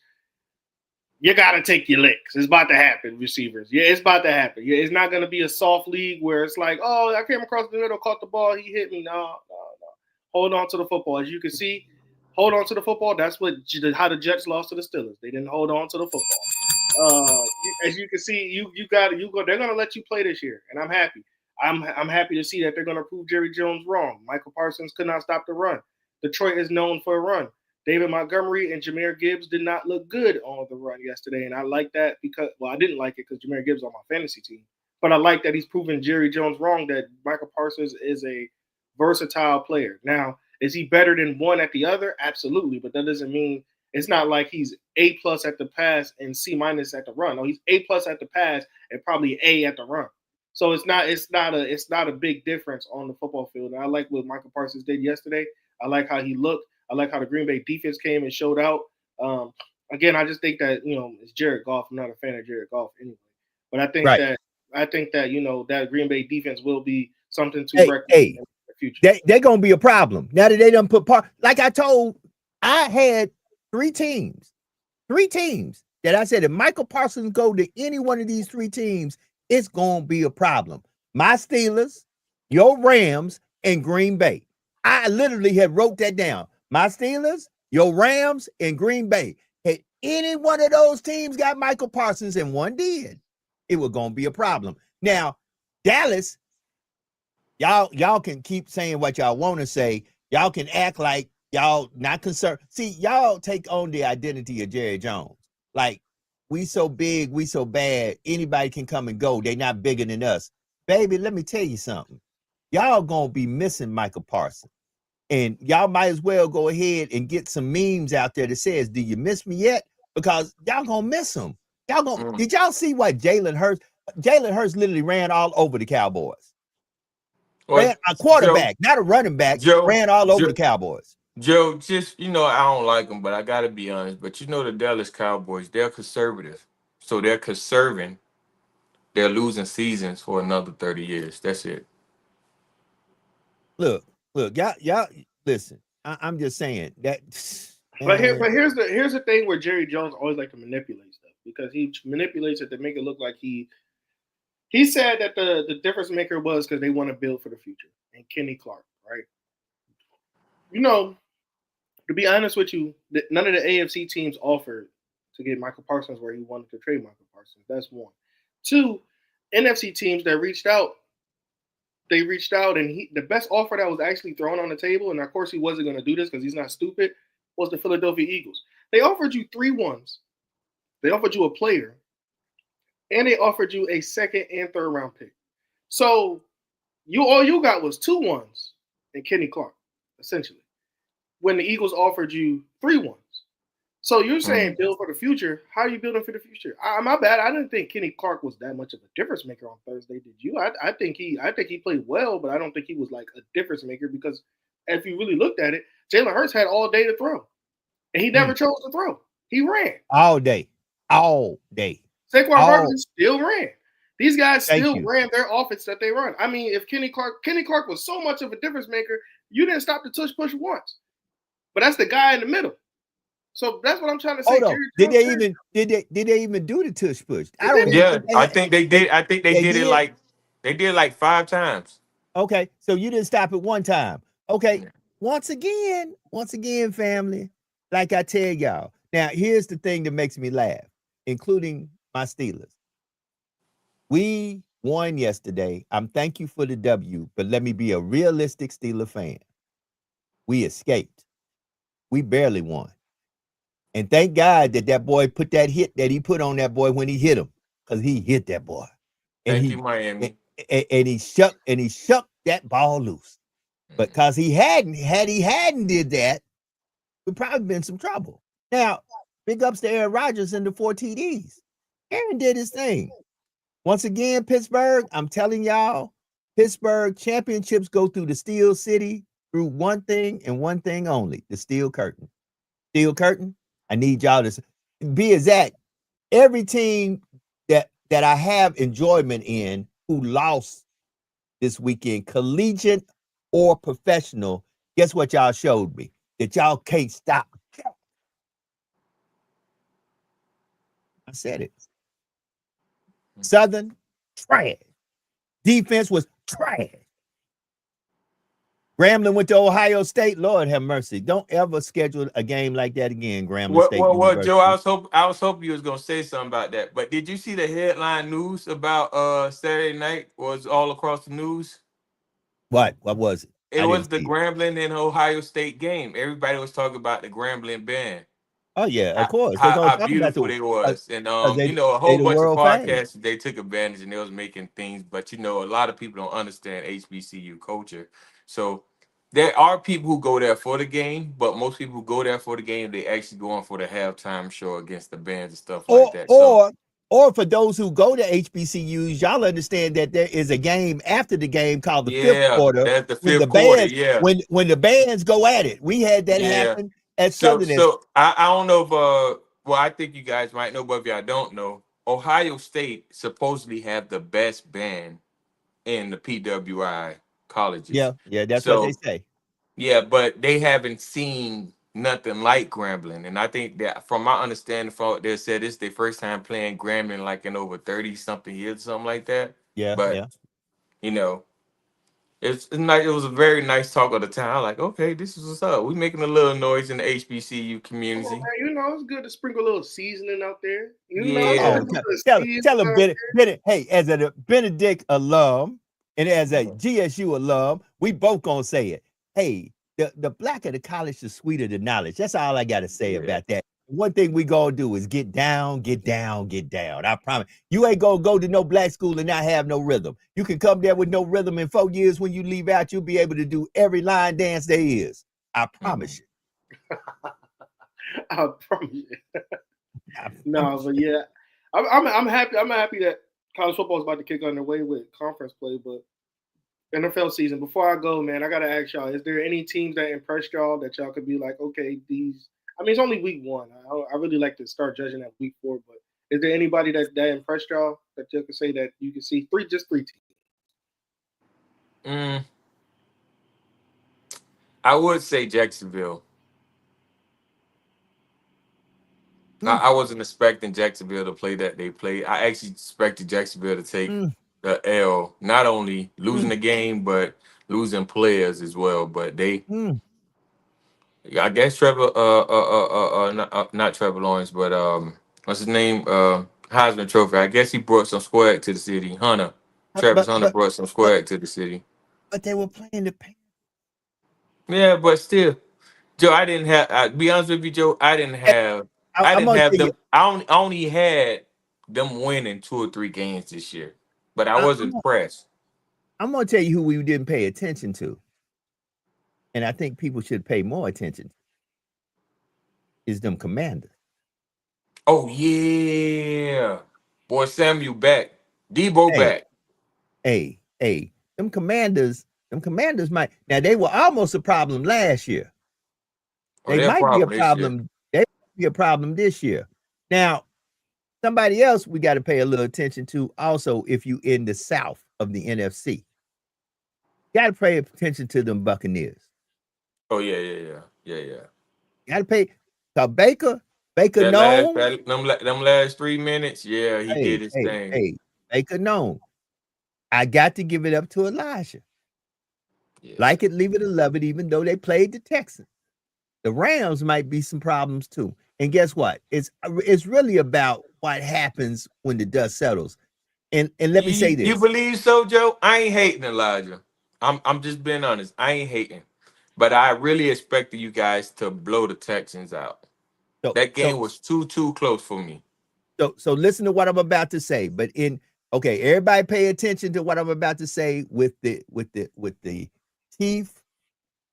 you got to take your licks. It's about to happen, receivers. Yeah, it's about to happen. Yeah, it's not going to be a soft league where it's like, oh, I came across the middle, caught the ball, he hit me. No. Hold on to the football. As you can see, hold on to the football. That's how the Jets lost to the Steelers. They didn't hold on to the football. As you can see, you go. They're going to let you play this year, and I'm happy. I'm happy to see that they're going to prove Jerry Jones wrong. Michael Parsons could not stop the run. Detroit is known for a run. David Montgomery and Jahmyr Gibbs did not look good on the run yesterday, and I like that because, well, I didn't like it because Jahmyr Gibbs on my fantasy team, but I like that he's proven Jerry Jones wrong, that Michael Parsons is a versatile player. Now, is he better than one at the other? Absolutely, but that doesn't mean it's not like he's A+ at the pass and C- at the run. No, he's A+ at the pass and probably A at the run. So it's not a big difference on the football field. And I like what Michael Parsons did yesterday. I like how he looked. I like how the Green Bay defense came and showed out. Again, I just think that it's Jared Goff. I'm not a fan of Jared Goff anyway, but I think Right. that that Green Bay defense will be something to reckon Hey, in the future. they're gonna be a problem now that they done put like I told. I had three teams that I said if Michael Parsons go to any one of these three teams, it's gonna be a problem. My Steelers, your Rams, and Green Bay. I literally had wrote that down. My Steelers, your Rams, and Green Bay. Had any one of those teams got Michael Parsons and one did, it was gonna be a problem. Now, Dallas, y'all can keep saying what y'all want to say. Y'all can act like y'all not concerned. See, y'all take on the identity of Jerry Jones. Like, we so big, we so bad, anybody can come and go. They not bigger than us. Baby, let me tell you something. Y'all gonna be missing Michael Parsons. And y'all might as well go ahead and get some memes out there that says, do you miss me yet? Because y'all gonna miss him. Did y'all see what Jalen Hurts literally ran all over the Cowboys. Ran a quarterback, not a running back, ran all over the Cowboys. Joe, just, I don't like them, but I got to be honest. But the Dallas Cowboys, they're conservative. So they're conserving. They're losing seasons for another 30 years. That's it. Look, y'all listen. I'm just saying that. But here's the thing where Jerry Jones always like to manipulate stuff, because he manipulates it to make it look like he said that the difference maker was because they want to build for the future, and Kenny Clark, right? To be honest with you, none of the AFC teams offered to get Michael Parsons where he wanted to trade Michael Parsons. That's one. Two, NFC teams that reached out, and the best offer that was actually thrown on the table, and of course he wasn't going to do this because he's not stupid, was the Philadelphia Eagles. They offered you 3 ones. They offered you a player, and they offered you a second and third round pick. So all you got was 2 ones and Kenny Clark, essentially, when the Eagles offered you 3 ones. So you're saying build for the future. How are you building for the future? My bad. I didn't think Kenny Clark was that much of a difference maker on Thursday. Did you? I think he played well, but I don't think he was like a difference maker, because if you really looked at it, Jalen Hurts had all day to throw, and he never chose to throw. He ran all day. Saquon Barkley still ran. These guys still ran their offense that they run. I mean, if Kenny Clark was so much of a difference maker, you didn't stop the tush push once. But that's the guy in the middle. So that's what I'm trying to say. Did they even do the tush push? I think they did. I think they did it like 5 times. Okay, so you didn't stop it one time. Okay, once again, family, like I tell y'all. Now, here's the thing that makes me laugh, including my Steelers. We won yesterday. I'm thank you for the W, but let me be a realistic Steeler fan. We escaped. We barely won. And thank God that boy put that hit that he put on that boy when he hit him, because he hit that boy. And Thank he you, Miami. and he shook that ball loose. But because he hadn't did that, we'd probably been in some trouble. Now, big ups to Aaron Rodgers and the 4 TDs. Aaron did his thing. Once again, Pittsburgh, I'm telling y'all, Pittsburgh championships go through the Steel City through one thing and one thing only, the Steel Curtain. Steel Curtain, I need y'all to be exact. Every team that I have enjoyment in who lost this weekend, collegiate or professional, guess what y'all showed me? That y'all can't stop. I said it. Southern, trash. Defense was trash. Grambling went to Ohio State. Lord have mercy. Don't ever schedule a game like that again, Grambling State University. Joe, I was hoping you was gonna say something about that. But did you see the headline news about Saturday night was all across the news? What was it? It was the Grambling and Ohio State game. Everybody was talking about the Grambling band. Oh yeah, of course. How beautiful it was. And they, you know, a whole the bunch of world podcasts famous. they took advantage and they was making things, but you know, a lot of people don't understand HBCU culture. So there are people who go there for the game, but most people who go there for the game, they actually go on for the halftime show against the bands and stuff like that. Or for those who go to HBCUs, y'all understand that there is a game after the game called the fifth quarter. That's the fifth quarter. When the bands go at it. We had that happen at Southern. So I don't know if well, I think you guys might know, but if y'all don't know, Ohio State supposedly have the best band in the PWI colleges. Yeah, that's what they say. Yeah, but they haven't seen nothing like Grambling. And I think that from my understanding, from what they said, it's their first time playing Grambling like in over 30-something years, something like that. But you know, it's nice. It was a very nice talk of the town. Like, okay, this is what's up. We making a little noise in the HBCU community. Man, you know, it's good to sprinkle a little seasoning out there. Tell them, Benedict. Hey, as a Benedict alum and as a GSU alum, we both gonna say it. Hey, the blacker the college, the sweeter the knowledge. That's all I gotta say about that. One thing we gonna do is get down, get down, get down. I promise. You ain't gonna go to no black school and not have no rhythm. You can come there with no rhythm in 4 years. When you leave out, you'll be able to do every line dance there is. I promise you. I promise you. No, but yeah, I'm happy. I'm happy that college football is about to kick on their way with conference play, but NFL season. Before I go, man, I gotta ask y'all: is there any teams that impressed y'all that y'all could be like, okay, these? I mean, it's only week 1. I really like to start judging at week 4, but is there anybody that impressed y'all that you could say that you can see just three teams? I would say Jacksonville. I wasn't expecting Jacksonville to play that they played. I actually expected Jacksonville to take the L, not only losing the game, but losing players as well. But they, I guess Trevor, not Trevor Lawrence, but what's his name? Heisman Trophy. I guess he brought some swag to the city. Travis Hunter brought some swag to the city. But they were playing the Panthers. Yeah, but still, Joe, I didn't have. Be honest with you, Joe, I didn't have. I didn't have them. I only had them winning 2 or 3 games this year, but I was impressed. I'm gonna tell you who we didn't pay attention to, and I think people should pay more attention. Is them Commanders? Oh yeah, boy, Samuel back, Debo back. Hey, them Commanders might. Now they were almost a problem last year. They might be a problem. They might be a problem this year. Now, somebody else we got to pay a little attention to also. If you in the South of the NFC, got to pay attention to them Buccaneers. Oh yeah. Got to pay. Baker known them last 3 minutes. Yeah, he did his thing. Hey, Baker known. I got to give it up to Elijah. Yeah. Like it, leave it, or love it. Even though they played the Texans, the Rams might be some problems too. And guess what? It's really about what happens when the dust settles. And let me say You this. believe so, Joe? I ain't hating, Elijah. I'm just being honest. I ain't hating, but I really expected you guys to blow the Texans out. So That game so was too close for me. so listen to what I'm about to say. But okay, everybody pay attention to what I'm about to say with the Chief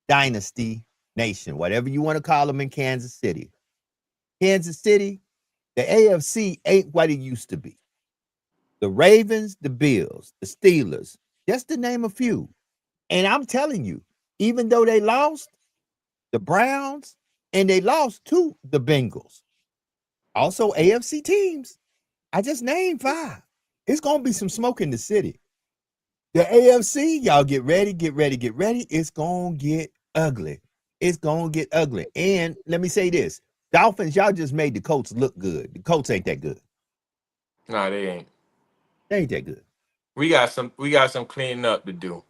Dynasty Nation, whatever you want to call them in Kansas City. Kansas City, the AFC ain't what it used to be. The Ravens, the Bills, the Steelers, just to name a few. And I'm telling you, even though they lost, the Browns, and they lost to the Bengals. Also, AFC teams. I just named 5. It's gonna be some smoke in the city. The AFC, y'all get ready, get ready, get ready. It's gonna get ugly. It's gonna get ugly. And let me say this: Dolphins, y'all just made the Colts look good. The Colts ain't that good. Nah, they ain't. They ain't that good. We got some cleaning up to do.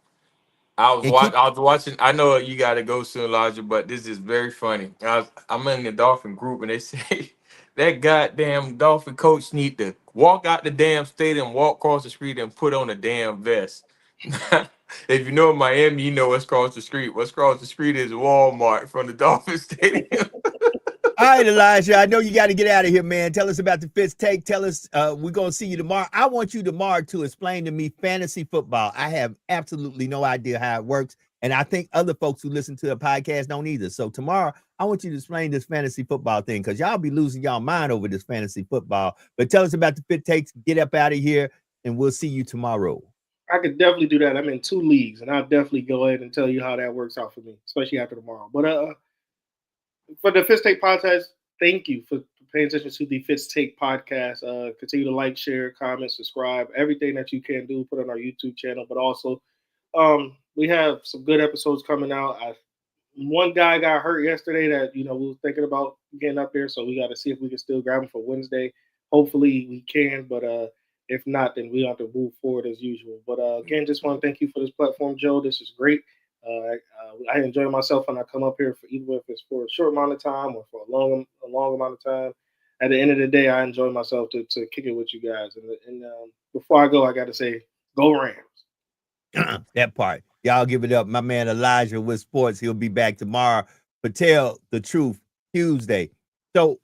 And keep I was watching. I know you got to go soon, Elijah, but this is very funny. I'm in the Dolphin group, and they say that goddamn Dolphin coach need to walk out the damn stadium, walk across the street, and put on a damn vest. If you know Miami, you know what's across the street. What's across the street is Walmart from the Dolphin Stadium. All right, Elijah, I know you got to get out of here, man. Tell us about the Fitz Take. Tell us, we're going to see you tomorrow. I want you tomorrow to explain to me fantasy football. I have absolutely no idea how it works. And I think other folks who listen to a podcast don't either. So tomorrow, I want you to explain this fantasy football thing because y'all be losing y'all mind over this fantasy football. But tell us about the Fit Takes. Get up out of here, and we'll see you tomorrow. I could definitely do that. I'm in 2 leagues, and I'll definitely go ahead and tell you how that works out for me, especially after tomorrow. But for the Fitz Take podcast, thank you for paying attention to the Fitz Take podcast. Continue to like, share, comment, subscribe, everything that you can do. Put on our YouTube channel, but also we have some good episodes coming out. One guy got hurt yesterday that we were thinking about getting up there, so we got to see if we can still grab him for Wednesday. Hopefully we can, but if not, then we have to move forward as usual. But again, just want to thank you for this platform, Joe. This is great. I enjoy myself when I come up here, even if it's for a short amount of time or for a long amount of time. At the end of the day, I enjoy myself to kick it with you guys. And before I go, I got to say, go Rams. That part. Y'all give it up. My man Elijah with sports. He'll be back tomorrow. But tell the truth Tuesday. So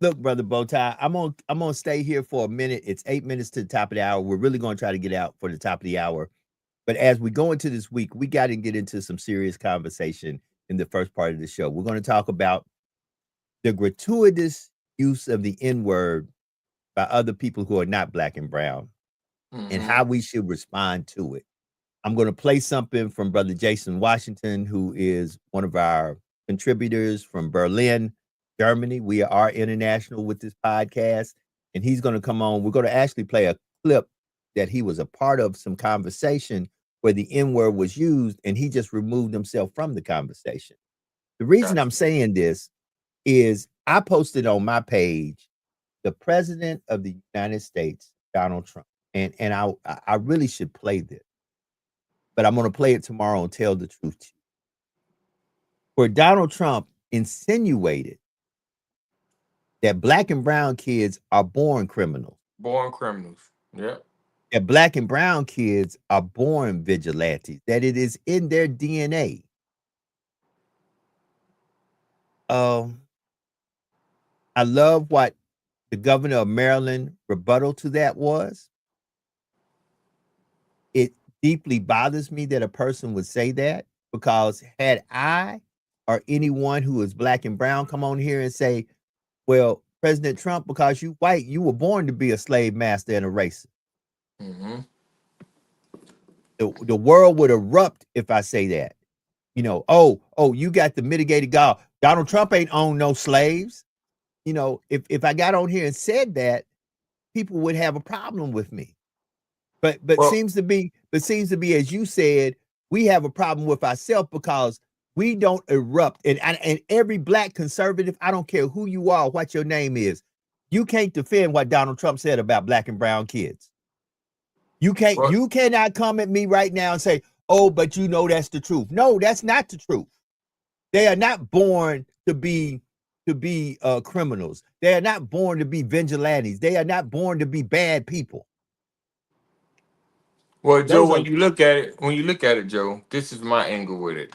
look, brother Bowtie, I'm gonna stay here for a minute. It's 8 minutes to the top of the hour. We're really gonna try to get out for the top of the hour. But as we go into this week, we got to get into some serious conversation in the first part of the show. We're going to talk about the gratuitous use of the N-word by other people who are not black and brown and how we should respond to it. I'm going to play something from Brother Jason Washington, who is one of our contributors from Berlin, Germany. We are international with this podcast, and he's going to come on. We're going to actually play a clip that he was a part of some conversation where the N-word was used, and he just removed himself from the conversation. The reason I'm saying this is I posted on my page the President of the United States, Donald Trump, and I really should play this, but I'm going to play it tomorrow and tell the truth to you. Where Donald Trump insinuated that black and brown kids are born criminals. Born criminals. Yeah. That black and brown kids are born vigilantes, that it is in their DNA. I love what the governor of Maryland rebuttal to that was. It deeply bothers me that a person would say that, because had I or anyone who is black and brown come on here and say, well, President Trump, because you white, you were born to be a slave master and a racist. The world would erupt if I say that. Oh, you got the mitigated God. Donald Trump ain't owned no slaves. If I got on here and said that, people would have a problem with me. But seems to be, as you said, we have a problem with ourselves because we don't erupt. And every black conservative, I don't care who you are, what your name is, you can't defend what Donald Trump said about black and brown kids. You cannot come at me right now and say, oh, but that's the truth. No, that's not the truth. They are not born to be criminals. They are not born to be vigilantes. They are not born to be bad people. Well, Joe, Those are when you look at it, Joe, this is my angle with it.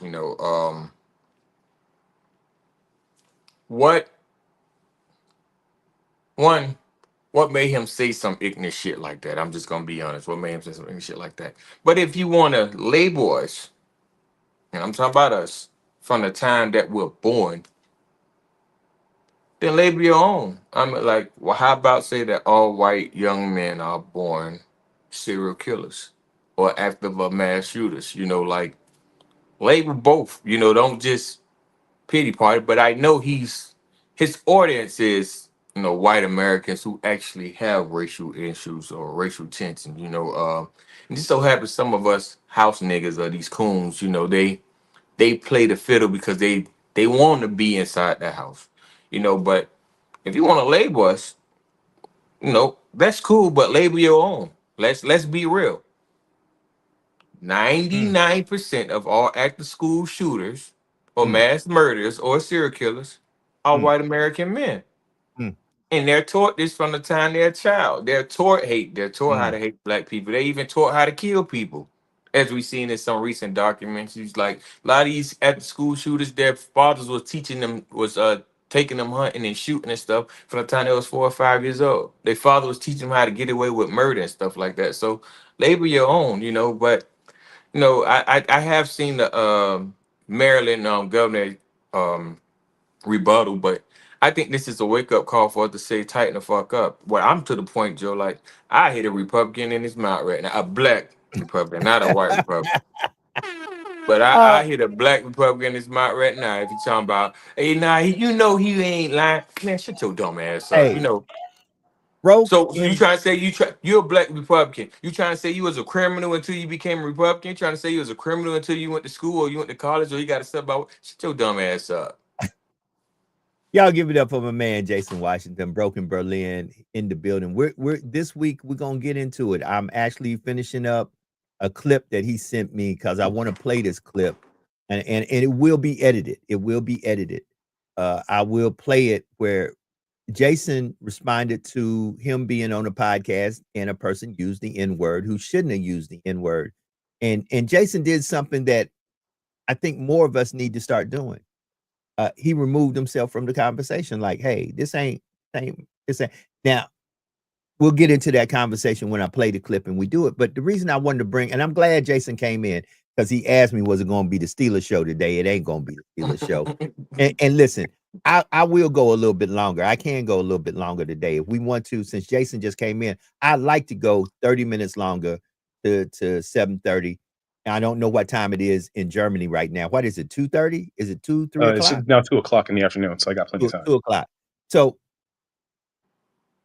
What one what made him say some ignorant shit like that? I'm just gonna be honest. What made him say some ignorant shit like that? But if you want to label us, and I'm talking about us from the time that we're born, then label your own. I'm like, well, how about say that all white young men are born serial killers or active or mass shooters? Like label both. Don't just pity party. But I know his audience is white Americans who actually have racial issues or racial tension. And just so happens some of us house niggas or these coons, they play the fiddle because they want to be inside that house. But if you want to label us, that's cool, but label your own. Let's be real. mm, 99% of all active school shooters or mm, mass murderers or serial killers are mm, white American men. mm, And they're taught this from the time they're a child. They're taught hate. They're taught how mm. to hate black people. They even taught how to kill people. As we've seen in some recent documentaries, like a lot of these after school shooters, their fathers was teaching them, was taking them hunting and shooting and stuff from the time they was 4 or 5 years old. Their father was teaching them how to get away with murder and stuff like that. So label your own, but I have seen the Maryland governor um rebuttal, but I think this is a wake up call for us to say tighten the fuck up. Well, I'm to the point, Joe. Like I hit a Republican in his mouth right now, a black Republican, not a white Republican. But Uh, I hit a black Republican in his mouth right now. If you talking about, hey, nah, he ain't lying, man. Shut your dumb ass up. hey, broke So you in. trying to say you're a black Republican? You trying to say you was a criminal until you became a Republican? You trying to say you was a criminal until you went to school or you went to college or you got to step out? Shut your dumb ass up. Y'all give it up for my man Jason Washington, Broken Berlin in the building. We're this week we're gonna get into it. I'm actually finishing up a clip that he sent me because I want to play this clip, and it will be edited. It will be edited. I will play it where Jason responded to him being on a podcast and a person used the N word who shouldn't have used the N word, and Jason did something that I think more of us need to start doing. He removed himself from the conversation. Like, hey, this ain't. Now we'll get into that conversation when I play the clip and we do it. But the reason I wanted to bring, and I'm glad Jason came in because he asked me, was it going to be the Steelers show today? It ain't going to be the Steelers show. And listen, I will go a little bit longer. I can go a little bit longer today if we want to. Since Jason just came in, I'd like to go 30 minutes longer to 7:30. I don't know what time it is in Germany right now. What is it? 2:30? Is it 2, 3 It's o'clock? now 2 o'clock in the afternoon, so I got plenty of time. 2 o'clock. So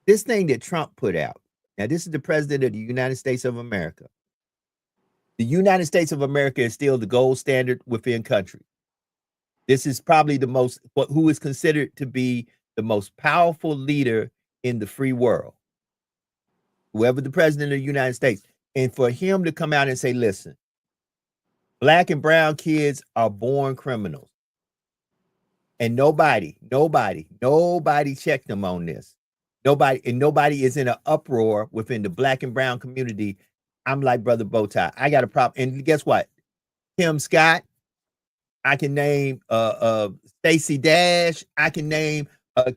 this thing that Trump put out. Now, this is the president of the United States of America. The United States of America is still the gold standard within country. This is probably who is considered to be the most powerful leader in the free world. Whoever the president of the United States. And for him to come out and say, listen, black and brown kids are born criminals. And nobody checked them on this. Nobody is in an uproar within the black and brown community. I'm like, Brother Bowtie, I got a problem. And guess what? Tim Scott, I can name Stacey Dash, I can name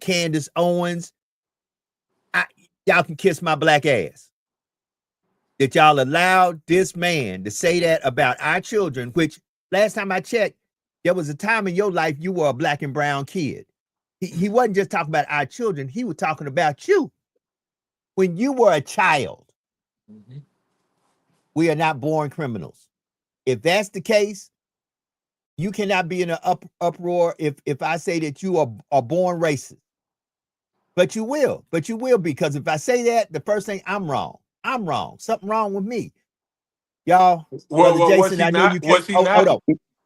Candace Owens. Y'all can kiss my black ass. That y'all allowed this man to say that about our children, which last time I checked, there was a time in your life you were a black and brown kid. He wasn't just talking about our children. He was talking about you. When you were a child, we are not born criminals. If that's the case, you cannot be in an uproar if I say that you are born racist. But you will be, because if I say that, the first thing, I'm wrong. Something wrong with me. Y'all, Well, Brother was Jason, he I know you not? can't. Was he Hold not? on.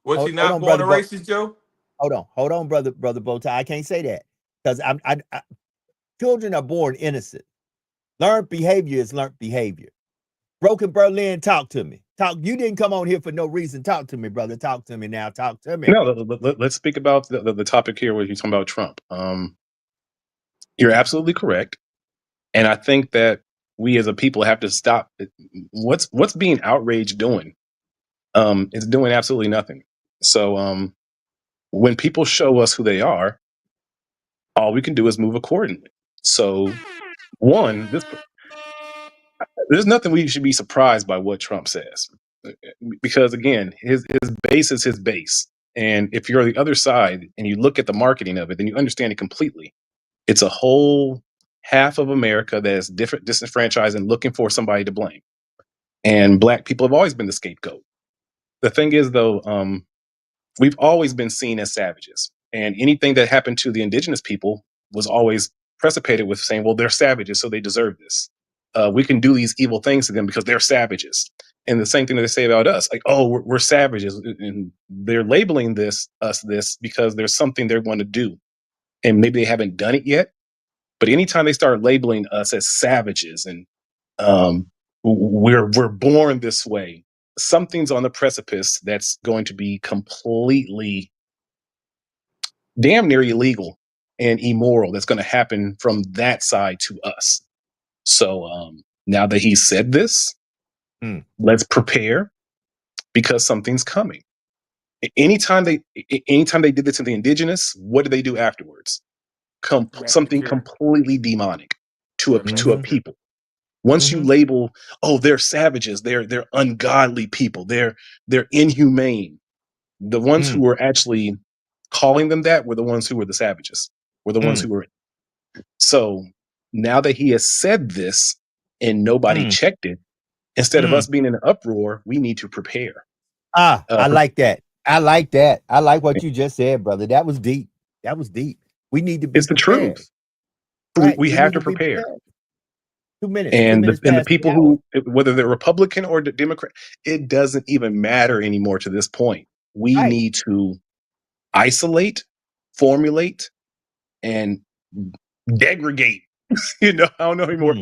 Was he Hold not on, born a Brother racist, Joe? Hold on, brother Bowtie. I can't say that because children are born innocent. Learned behavior is learned behavior. Broken Berlin, talk to me. You didn't come on here for no reason. Talk to me, brother. Talk to me now. Talk to me. No, let's speak about the topic here where you're talking about Trump. You're absolutely correct. And I think that we as a people have to stop. What's being outraged doing? It's doing absolutely nothing. So when people show us who they are, all we can do is move accordingly. So one, there's nothing we should be surprised by what Trump says, because again, his base is his base, and if you're on the other side and you look at the marketing of it, then you understand it completely. It's a whole half of America that is different, disenfranchised, and looking for somebody to blame. And Black people have always been the scapegoat. The thing is, though, we've always been seen as savages, and anything that happened to the indigenous people was always precipitated with saying, well, they're savages, so they deserve this. We can do these evil things to them because they're savages. And the same thing that they say about us, like, oh, we're savages. And they're labeling us this because there's something they're going to do. And maybe they haven't done it yet. But anytime they start labeling us as savages and we're born this way, something's on the precipice that's going to be completely damn near illegal and immoral that's going to happen from that side to us. So now that he said this, let's prepare, because something's coming. Anytime they did this to the indigenous, what did they do afterwards? Something completely demonic to a people. Once you label, oh, they're savages, they're ungodly people, they're inhumane. The ones who were actually calling them that were the ones who were the savages, were the ones who were. So now that he has said this and nobody checked it, instead of us being in an uproar, we need to prepare. I like that. I like that. I like what you just said, brother. That was deep. That was deep. We need to be It's the prepared. truth. Right. We have to prepare. 2 minutes. And 2 minutes the past people the hour. who, whether they're Republican or Democrat, it doesn't even matter anymore to this point. We Right. need to isolate, formulate, and degradate. I don't know anymore,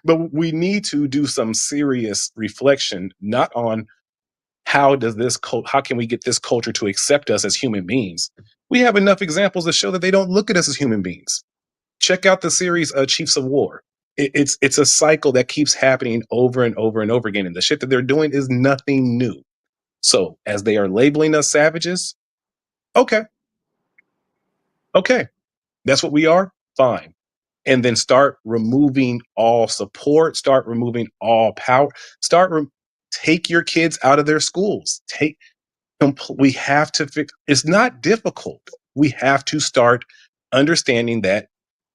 but we need to do some serious reflection, not on how can we get this culture to accept us as human beings. We have enough examples to show that they don't look at us as human beings. Check out the series Chiefs of War. It's a cycle that keeps happening over and over and over again, and the shit that they're doing is nothing new. So as they are labeling us savages, okay, that's what we are, fine. And then start removing all support, start removing all power, take your kids out of their schools. We have to fix. It's not difficult. We have to start understanding that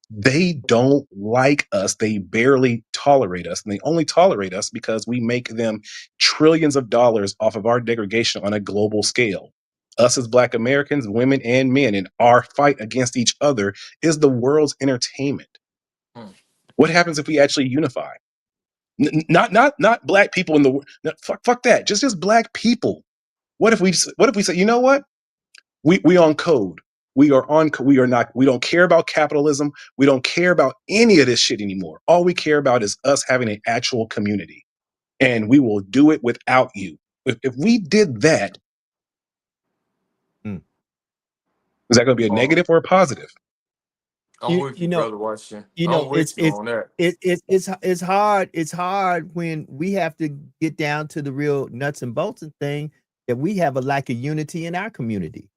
they don't like us. They barely tolerate us. And they only tolerate us because we make them trillions of dollars off of our degradation on a global scale. Us as Black Americans, women and men, and our fight against each other is the world's entertainment. What happens if we actually unify? Not Black people in the world. Fuck that. Just Black people. What if we say, you know what? We on code. We don't care about capitalism. We don't care about any of this shit anymore. All we care about is us having an actual community. And we will do it without you. If we did that, is that going to be a negative or a positive? I'm with you, brother Washington. It's hard. It's hard when we have to get down to the real nuts and bolts and thing that we have a lack of unity in our community.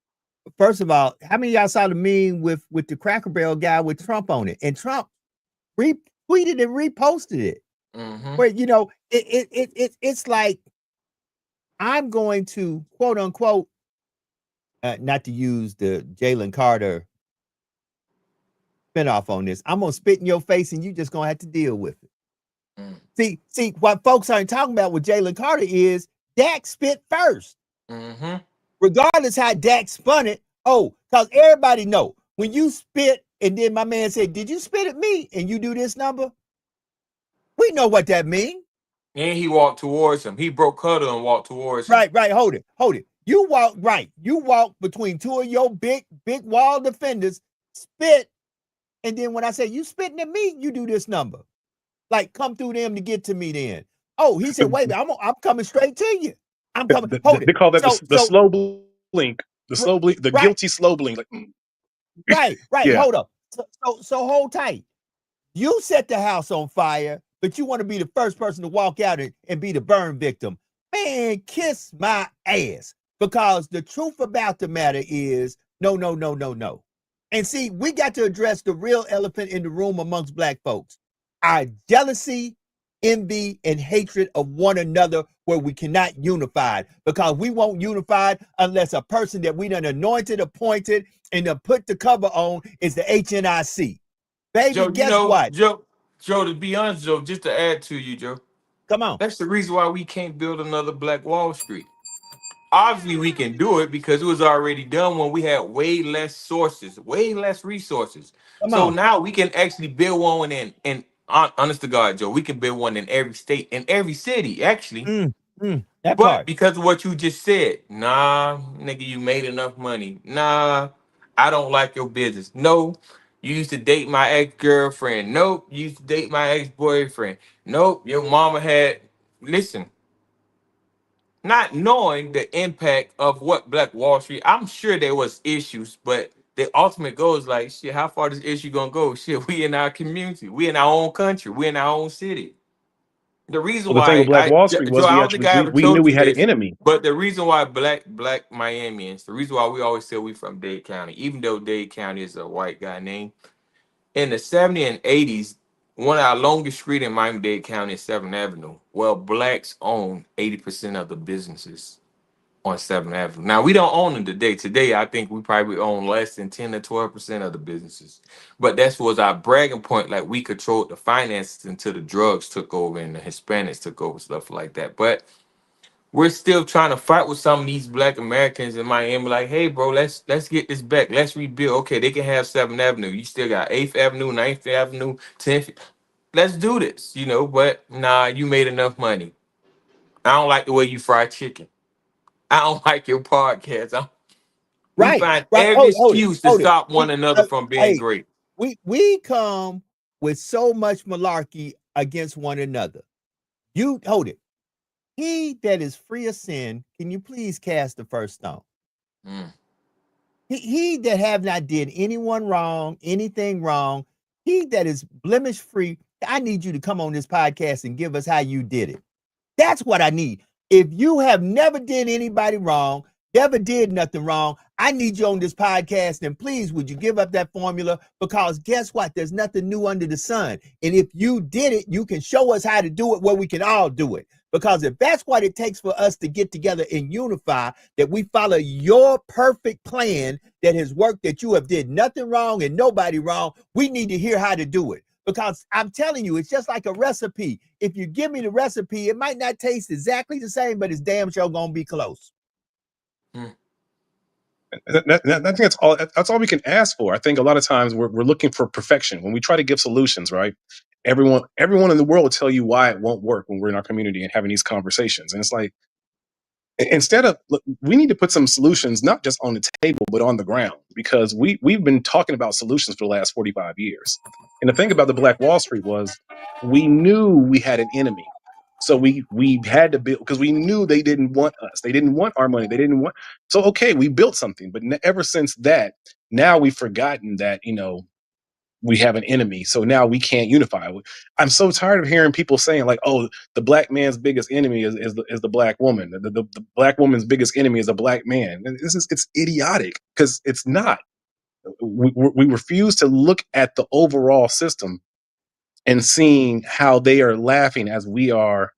First of all, how many of y'all saw the meme with the Cracker Barrel guy with Trump on it? And Trump retweeted and reposted it. Where it's like, I'm going to quote unquote, not to use the Jalen Carter spinoff on this. I'm gonna spit in your face and you just gonna have to deal with it. See, what folks aren't talking about with Jalen Carter is Dak spit first. Regardless how Dak spun it. Oh, because everybody know when you spit and then my man said, did you spit at me? And you do this number. We know what that means. And he walked towards him. He broke Cutter and walked towards him. Right. Hold it. You walk between two of your big wall defenders, spit. And then when I say you spitting at me, you do this number. Like, come through them to get to me then. Oh, he said, wait, I'm coming straight to you. I'm coming. They call that the slow blink. The slow blink, the guilty slow blink. Like, right. Yeah. Hold up. So hold tight. You set the house on fire. but you want to be the first person to walk out and be the burn victim. Man, kiss my ass. Because the truth about the matter is no, no, no, no, no. And see, we got to address the real elephant in the room amongst black folks. Our jealousy, envy, and hatred of one another where we cannot unify. Because we won't unify unless a person that we done anointed, appointed, and done put the cover on is the HNIC. Baby, Joe, guess what? Joe, to be honest, Joe, just to add to you, Joe, Come on. that's the reason why we can't build another Black Wall Street. Obviously, we can do it because it was already done when we had way less sources, way less resources. Come So on. now we can actually build one in honest to God, Joe, we can build one in every state, in every city, actually. That But part. because of what you just said, nah, nigga, you made enough money. Nah, I don't like your business. No, you used to date my ex-girlfriend. Nope, you used to date my ex-boyfriend. Nope, your mama had. Listen, not knowing the impact of what Black Wall Street, I'm sure there was issues, but the ultimate goal is like, shit, how far this issue gonna go? Shit, we in our community, we in our own country, we in our own city. The reason Well, the thing with why Black Wall Street Joe, was I we don't think actually I ever we knew told we you had an this, enemy. but the reason why black Miamians, the reason why we always say we from Dade County, even though Dade County is a white guy name, in the 70s and 80s, one of our longest street in Miami-Dade County is 7th Avenue. Well, blacks own 80% of the businesses on 7th Avenue. Now, we don't own them today. Today, I think we probably own less than 10 to 12% of the businesses. But that was our bragging point. Like, we controlled the finances until the drugs took over and the Hispanics took over, stuff like that. But we're still trying to fight with some of these black Americans in Miami. Like, hey, bro, let's get this back. Let's rebuild. Okay, they can have 7th Avenue. You still got 8th Avenue, 9th Avenue, 10th. Let's do this, But nah, you made enough money. I don't like the way you fry chicken. I don't like your podcast. We Right. find Right. every Hold it. excuse to Hold it. stop one another from being Hey, great. we come with so much malarkey against one another. You hold it. He that is free of sin, can you please cast the first stone? Mm. He that have not did anyone wrong, anything wrong, he that is blemish free, I need you to come on this podcast and give us how you did it. That's what I need. If you have never did anybody wrong, never did nothing wrong, I need you on this podcast, and please, would you give up that formula? Because guess what? There's nothing new under the sun. And if you did it, you can show us how to do it where we can all do it. Because if that's what it takes for us to get together and unify, that we follow your perfect plan that has worked, that you have did nothing wrong and nobody wrong, we need to hear how to do it. Because I'm telling you, it's just like a recipe. If you give me the recipe, it might not taste exactly the same, but it's damn sure gonna be close. I think that's all we can ask for. I think a lot of times we're looking for perfection when we try to give solutions, right? Everyone in the world will tell you why it won't work when we're in our community and having these conversations. And it's like, instead of, look, we need to put some solutions not just on the table but on the ground, because we've been talking about solutions for the last 45 years. And the thing about the Black Wall Street was we knew we had an enemy. So we had to build, because we knew they didn't want us. They didn't want our money. They didn't want. So okay, we built something. But ever since that, now we've forgotten that we have an enemy. So now we can't unify. I'm so tired of hearing people saying like, "Oh, the black man's biggest enemy is the black woman. The black woman's biggest enemy is a black man." And it's idiotic, because it's not. We refuse to look at the overall system and seeing how they are laughing as we are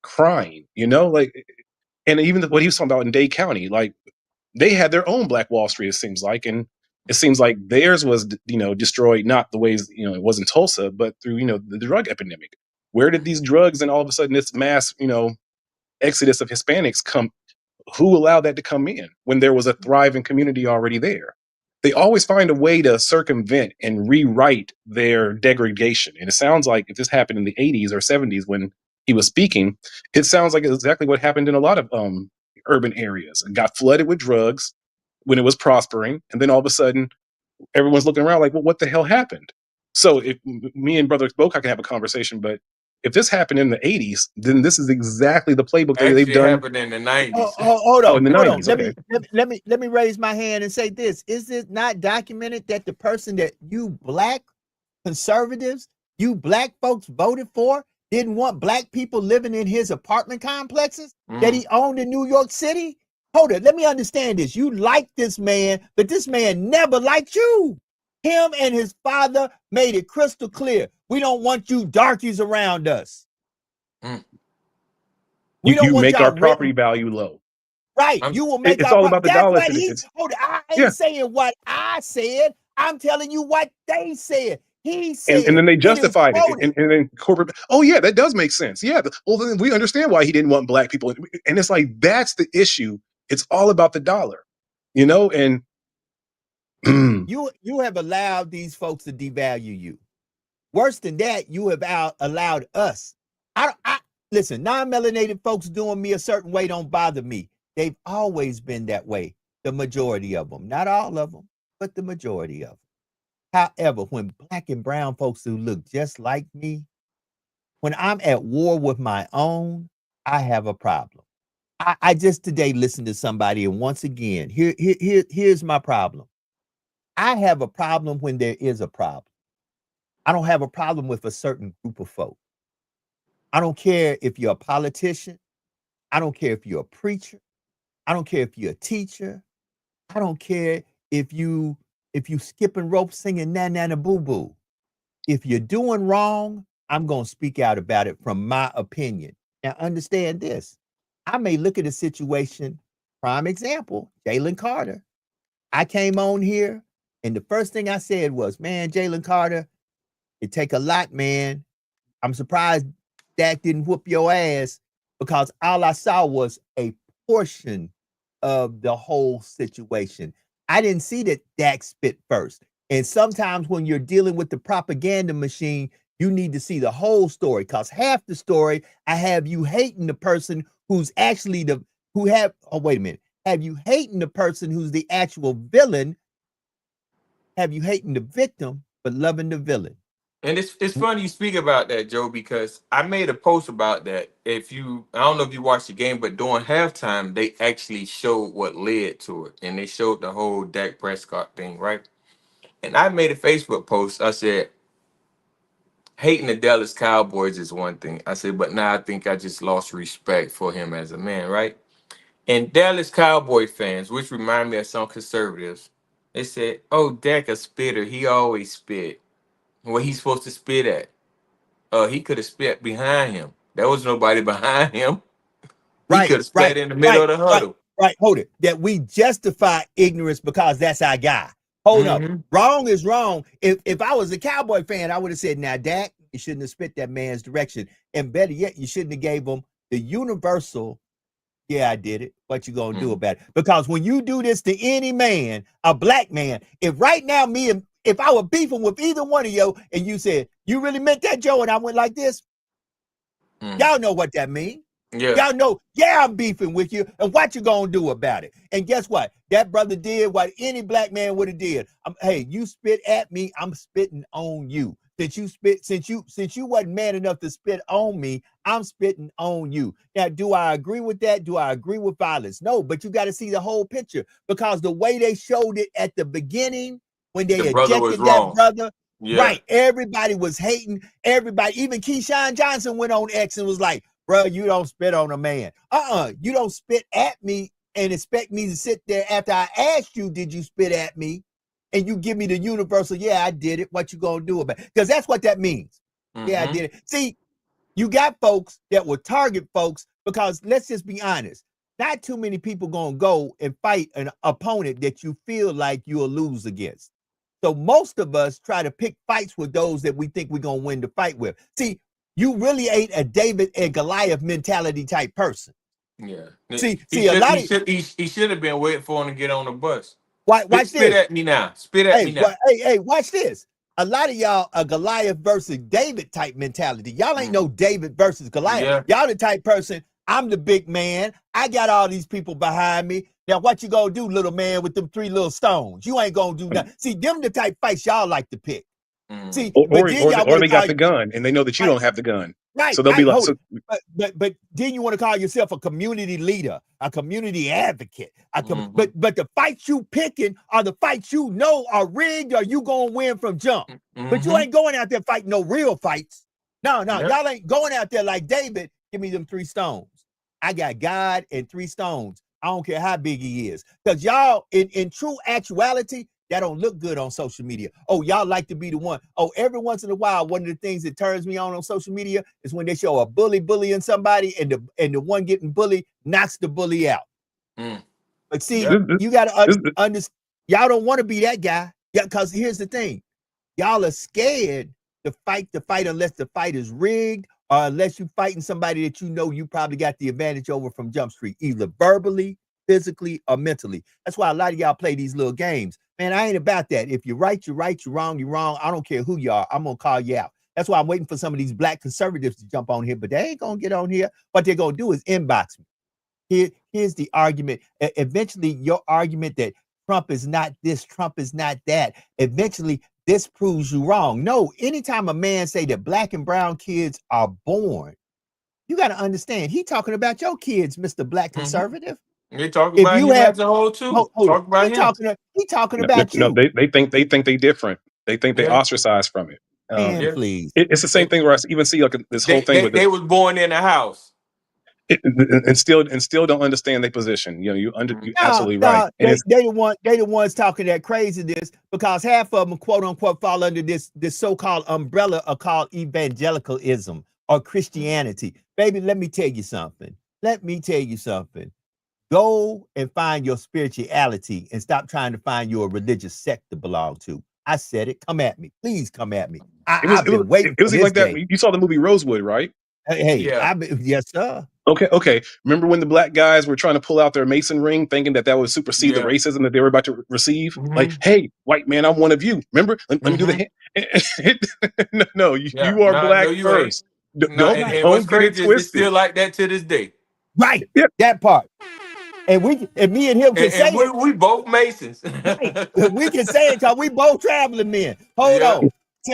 crying, like, and even what he was talking about in Dade County, like they had their own Black Wall Street, it seems like, and it seems like theirs was, destroyed not the ways, it was in Tulsa, but through, the drug epidemic. Where did these drugs and all of a sudden this mass, exodus of Hispanics come? Who allowed that to come in when there was a thriving community already there? They always find a way to circumvent and rewrite their degradation. And it sounds like if this happened in the 80s or 70s when he was speaking, it sounds like exactly what happened in a lot of urban areas. It got flooded with drugs when it was prospering. And then all of a sudden, everyone's looking around like, well, what the hell happened? So if me and Brother Boca can have a conversation, but if this happened in the 80s, then this is exactly the playbook they've Actually done. happened in the 90s. Hold on, in the hold 90s, on. okay. Let me raise my hand and say this: is it not documented that the person that you black conservatives, you black folks voted for, didn't want black people living in his apartment complexes that Mm. he owned in New York City? Hold it, let me understand this. You like this man, but this man never liked you. Him and his father made it crystal clear. We don't want you darkies around us. Mm. We don't You want make y'all our property value low. right. I'm- You will make It's our all about the that's dollars. what he hold it. I ain't Yeah. saying what I said. I'm telling you what they said. He said And then they it is justified it. quoted. And then corporate, oh yeah, that does make sense. Yeah. Well, then we understand why he didn't want black people. And it's like, that's the issue. It's all about the dollar, you know? And You have allowed these folks to devalue you. Worse than that, you have allowed us. I listen, non-melanated folks doing me a certain way don't bother me. They've always been that way. The majority of them, not all of them, but the majority of them. However, when black and brown folks who look just like me, when I'm at war with my own, I have a problem. I just today listened to somebody, and once again, here's my problem. I have a problem when there is a problem. I don't have a problem with a certain group of folk. I don't care if you're a politician. I don't care if you're a preacher. I don't care if you're a teacher. I don't care if you skipping rope singing na na na boo boo. If you're doing wrong, I'm going to speak out about it from my opinion. Now understand this. I may look at a situation, prime example, Jalen Carter. I came on here and the first thing I said was, man, Jalen Carter, it take a lot, man. I'm surprised Dak didn't whoop your ass because all I saw was a portion of the whole situation. I didn't see that Dak spit first. And sometimes when you're dealing with the propaganda machine, you need to see the whole story because half the story, I have you hating the person who's actually wait a minute. Have you hating the person who's the actual villain? Have you hating the victim, but loving the villain? And it's funny you speak about that, Joe, because I made a post about that. I don't know if you watched the game, but during halftime, they actually showed what led to it. And they showed the whole Dak Prescott thing, right? And I made a Facebook post. I said, hating the Dallas Cowboys is one thing. I said, but now I think I just lost respect for him as a man, right? And Dallas Cowboy fans, which remind me of some conservatives, they said, oh, Dak a spitter. He always spit. What he's supposed to spit at? He could have spit behind him. There was nobody behind him. He could have spit in the middle of the huddle. Right. Hold it. That we justify ignorance because that's our guy. Hold up. Wrong is wrong. If I was a Cowboy fan, I would have said, now, Dak, you shouldn't have spit that man's direction. And better yet, you shouldn't have gave him the universal, yeah, I did it. What you gonna do about it? Because when you do this to any man, a black man, if right now if I were beefing with either one of you and you said, you really meant that, Joe, and I went like this, y'all know what that means. Yeah. Y'all know, yeah, I'm beefing with you, and what you gonna do about it? And guess what? That brother did what any black man would have did. Hey, you spit at me, I'm spitting on you. Since you wasn't man enough to spit on me, I'm spitting on you. Now, do I agree with that? Do I agree with violence? No, but you got to see the whole picture because the way they showed it at the beginning when they ejected that brother, right? Everybody was hating. Everybody, even Keyshawn Johnson went on X and was like, bro, you don't spit on a man. You don't spit at me and expect me to sit there after I asked you, did you spit at me? And you give me the universal, yeah, I did it. What you gonna do about it? Because that's what that means. Yeah, I did it. See, you got folks that will target folks because let's just be honest. Not too many people gonna go and fight an opponent that you feel like you'll lose against. So most of us try to pick fights with those that we think we're gonna win the fight with. See, you really ain't a David and Goliath mentality type person. Yeah. See, he should have been waiting for him to get on the bus. Watch spit this. At me now. Spit at me now. Hey, watch this. A lot of y'all are Goliath versus David type mentality. Y'all ain't no David versus Goliath. Y'all the type person, I'm the big man. I got all these people behind me. Now, what you gonna do, little man, with them 3 little stones? You ain't gonna do nothing. See, them the type fights y'all like to pick. See, or they got the gun and they know that you don't have the gun. Right. So they'll be like, but then you want to call yourself a community leader, a community advocate. But the fights you picking are the fights you know are rigged or you gonna win from jump. But you ain't going out there fighting no real fights. No, Yep. y'all ain't going out there like David. Give me them 3 stones. I got God and 3 stones. I don't care how big he is. Because y'all, in true actuality, that don't look good on social media. Oh, y'all like to be the one. Oh, every once in a while, one of the things that turns me on social media is when they show a bullying somebody, and the one getting bullied knocks the bully out. Mm. But see, Yep. you got to This- understand. Y'all don't want to be that guy. Yeah, because here's the thing. Y'all are scared to fight unless the fight is rigged, or unless you're fighting somebody that you know you probably got the advantage over from Jump Street, either verbally, physically, or mentally. That's why a lot of y'all play these little games. Man, I ain't about that. If you're right, you're right. You're wrong, you're wrong. I don't care who you are. I'm going to call you out. That's why I'm waiting for some of these black conservatives to jump on here, but they ain't going to get on here. What they're going to do is inbox me. Here's the argument. Eventually, your argument that Trump is not this, Trump is not that, eventually this proves you wrong. No, anytime a man say that black and brown kids are born, you got to understand, he talking about your kids, Mr. Black Conservative. They talk If about you him have- as a whole too. Hold Talk it. about He him. talking No, about no, you. they think they different. They think they Yeah. ostracized from it. Man, Yeah. please. It's the same thing where I even see like this whole thing with They was born in a house. and still don't understand their position. You know, you absolutely right. And They the ones talking that craziness, because half of them, quote unquote, fall under this so-called umbrella of called evangelicalism or Christianity. Baby, let me tell you something. Go and find your spirituality and stop trying to find your religious sect to belong to. I said it. Come at me. Please come at me. I've been waiting it was for even this like that. day. You saw the movie Rosewood, right? Hey, Yeah. yes, sir. Okay. Remember when the black guys were trying to pull out their Mason ring, thinking that would supersede the Yeah. racism that they were about to receive? Mhm. Like, hey, white man, I'm one of you. Remember? Let me do the hand. No, Yeah. you are Nah, black no, you first. ain't. Nah, and what's Don't get it crazy is it's twisted. still like that to this day. Right. Yeah. That part. And me and him can say And we both Masons. it. We can say it because we both traveling men. Hold Yeah.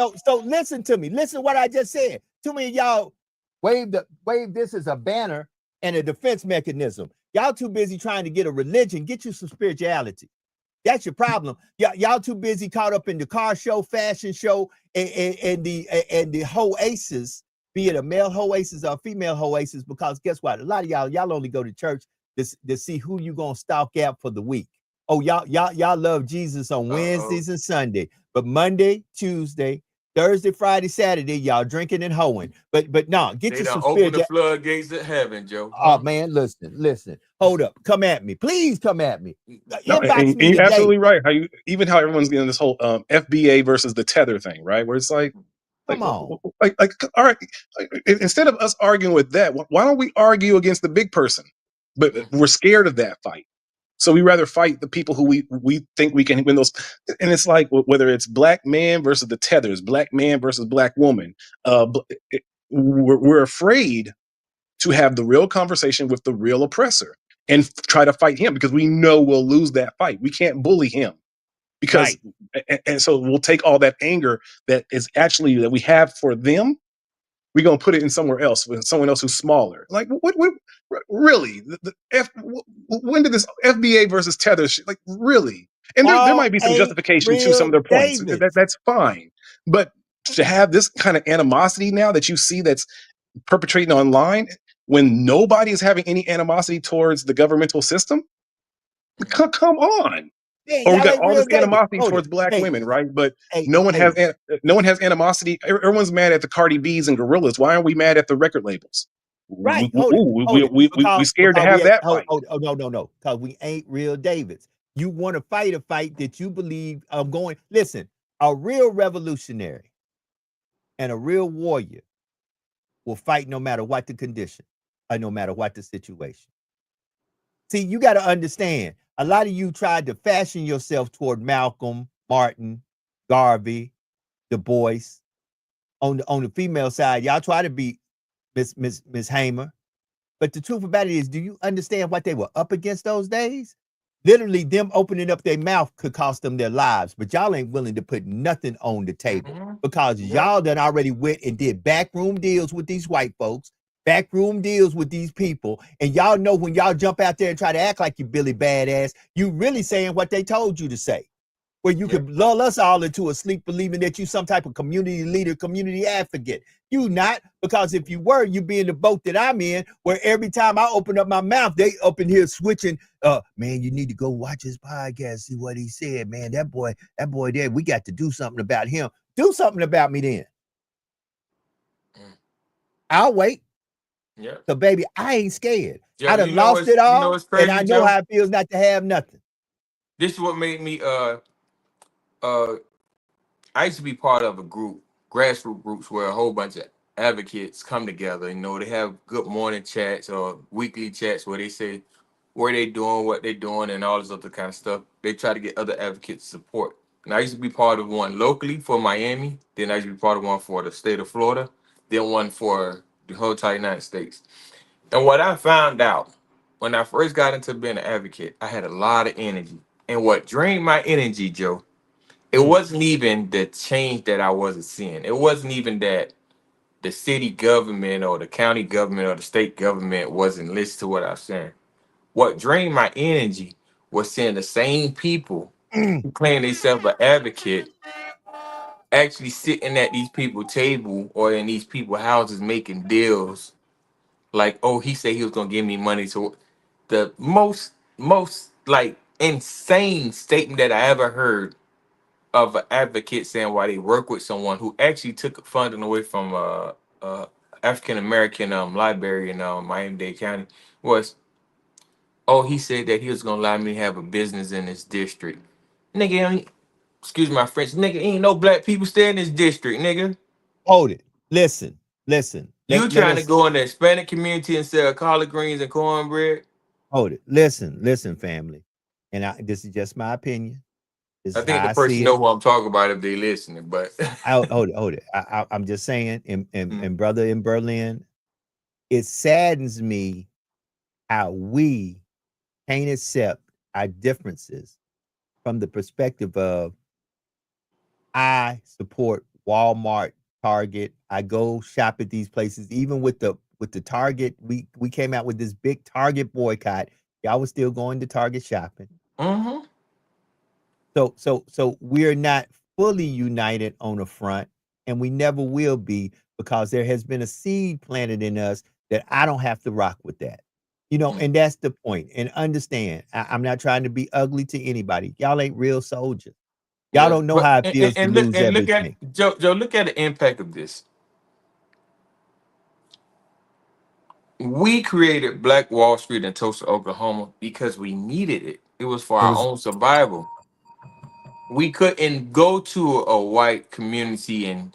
on. So listen to me. Listen to what I just said. Too many of y'all wave this as a banner and a defense mechanism. Y'all too busy trying to get a religion. Get you some spirituality. That's your problem. Y'all too busy caught up in the car show, fashion show, and the Hoaces, be it a male Hoaces or a female Hoaces, because guess what? A lot of y'all only go to church to see who you gonna stalk out for the week. Oh, y'all love Jesus on Wednesdays and Sunday, but Monday, Tuesday, Thursday, Friday, Saturday, y'all drinking and hoeing. But no, get They you some done open spirit. the floodgates of heaven, Joe. Oh man, listen. Hold up. Come at me. Please come at me. No, Inbox and me you're today. absolutely right. How everyone's getting this whole FBA versus the tether thing, right? Where it's like, Come on. all right. Instead of us arguing with that, why don't we argue against the big person? But we're scared of that fight, so we rather fight the people who we think we can win those. And it's like whether it's black man versus the tethers, black man versus black woman. We're afraid to have the real conversation with the real oppressor and try to fight him because we know we'll lose that fight. We can't bully him because, and so we'll take all that anger that we have for them. We're going to put it in somewhere else, with someone else who's smaller. Like, what really? When did this FBA versus tether shit, like, really? And there might be some justification to some of their points. That's fine. But to have this kind of animosity now that you see that's perpetrating online, when nobody is having any animosity towards the governmental system, come on. Or we got all this animosity towards black women, right? But no one has animosity. Everyone's mad at the Cardi B's and Gorillas. Why aren't we mad at the record labels? Right. We scared to have that fight. No. Because we ain't real Davids. You want to fight a fight that you believe going. Listen, a real revolutionary and a real warrior will fight no matter what the condition or no matter what the situation. See, you got to understand, a lot of you tried to fashion yourself toward Malcolm, Martin, Garvey, Du Bois. On the female side, y'all try to be Miss Hamer. But the truth about it is, do you understand what they were up against those days? Literally, them opening up their mouth could cost them their lives. But y'all ain't willing to put nothing on the table because y'all done already went and did backroom deals with these white folks, backroom deals with these people. And y'all know when y'all jump out there and try to act like you Billy Badass, you really saying what they told you to say. where you could lull us all into a sleep believing that you some type of community leader, community advocate. You not, because if you were, you'd be in the boat that I'm in, where every time I open up my mouth, they up in here switching. Man, you need to go watch his podcast, see what he said. Man, that boy there, we got to do something about him. Do something about me then. I'll wait. Yeah. So, baby, I ain't scared. Joe, I done you know lost what's- it you all, know what's crazy, and I know Joe? how it feels not to have nothing. This is what made me I used to be part of a group, grassroots groups, where a whole bunch of advocates come together. You know, they have good morning chats or weekly chats where they say where they doing, what they doing, and all this other kind of stuff. They try to get other advocates support. And I used to be part of one locally for Miami. Then I used to be part of one for the state of Florida. Then one for the whole entire United States. And what I found out when I first got into being an advocate, I had a lot of energy. And what drained my energy, Joe, it wasn't even the change that I wasn't seeing. It wasn't even that the city government or the county government or the state government wasn't listening to what I was saying. What drained my energy was seeing the same people who claim themselves an advocate actually sitting at these people table or in these people houses making deals like, oh, he said he was gonna give me money. So the most like insane statement that I ever heard of an advocate saying why they work with someone who actually took funding away from African American library in Miami-Dade County was, oh, he said that he was gonna allow me to have a business in this district. Nigga, excuse my French, nigga, ain't no black people stay in this district, nigga. Hold it. Listen. You trying to go in the Hispanic community and sell collard greens and cornbread? Hold it. Listen, family. And this is just my opinion. This I is think how the I person see know it. who I'm talking about if they listening, but Hold it. I'm just saying, and brother in Berlin, it saddens me how we can't accept our differences from the perspective of I support Walmart, Target. I go shop at these places, even with the Target. We came out with this big Target boycott. Y'all was still going to Target shopping. mm-hmm. So we're not fully united on a front, and we never will be, because there has been a seed planted in us that I don't have to rock with that. And that's the point. And understand, I'm not trying to be ugly to anybody. Y'all ain't real soldiers. Y'all don't know how it feels to lose everything. At Joe, look at the impact of this. We created Black Wall Street in Tulsa, Oklahoma because we needed it. It was for our own survival. We couldn't go to a white community and,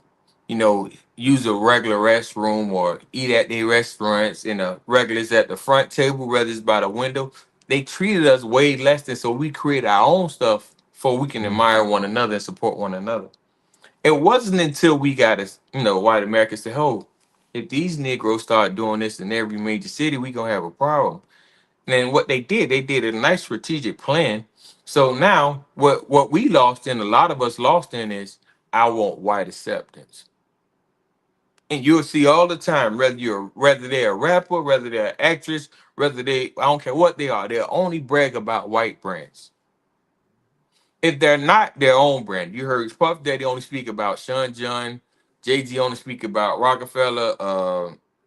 use a regular restroom or eat at their restaurants and the regulars at the front table, whether it's by the window. They treated us way less than, so we created our own stuff so we can admire one another and support one another. It wasn't until we got us, white Americans said, oh, if these Negroes start doing this in every major city, we gonna have a problem. And then what they did a nice strategic plan. So now what we lost in, a lot of us lost in, is I want white acceptance. And you'll see all the time, whether they're a rapper, whether they're an actress, I don't care what they are, they'll only brag about white brands. If they're not their own brand, you heard Puff Daddy only speak about Sean John, Jay-Z only speak about Rockefeller,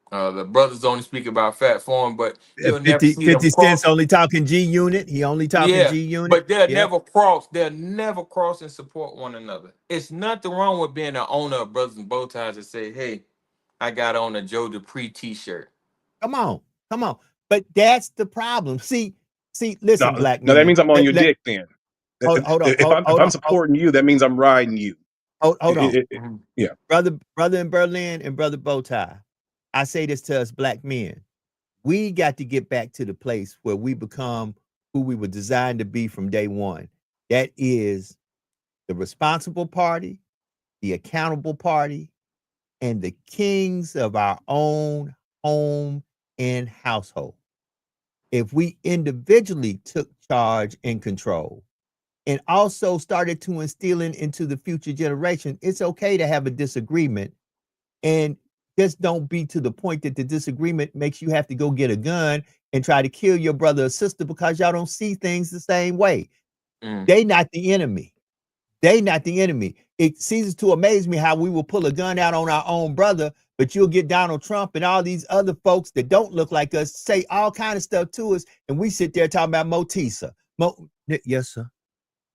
the brothers only speak about Fat Farm, but you'll never see them 50 cross. Cent's only talking G Unit. He only talking G Unit. But they'll never cross and support one another. It's nothing wrong with being an owner of Brothers and Bow Ties and say, hey, I got on a Joe Dupree t-shirt. Come on. But that's the problem. See, listen, black man. No, that means I'm on your dick then. Hold on. If I'm supporting you, that means I'm riding you. Hold on. Yeah. Brother in Berlin and brother Bowtie, I say this to us black men. We got to get back to the place where we become who we were designed to be from day one. That is the responsible party, the accountable party, and the kings of our own home and household. If we individually took charge and control, and also started to instill into the future generation, it's okay to have a disagreement, and just don't be to the point that the disagreement makes you have to go get a gun and try to kill your brother or sister because y'all don't see things the same way. They not the enemy. They not the enemy. It ceases to amaze me how we will pull a gun out on our own brother, but you'll get Donald Trump and all these other folks that don't look like us say all kind of stuff to us, and we sit there talking about Motisa. Yes, sir.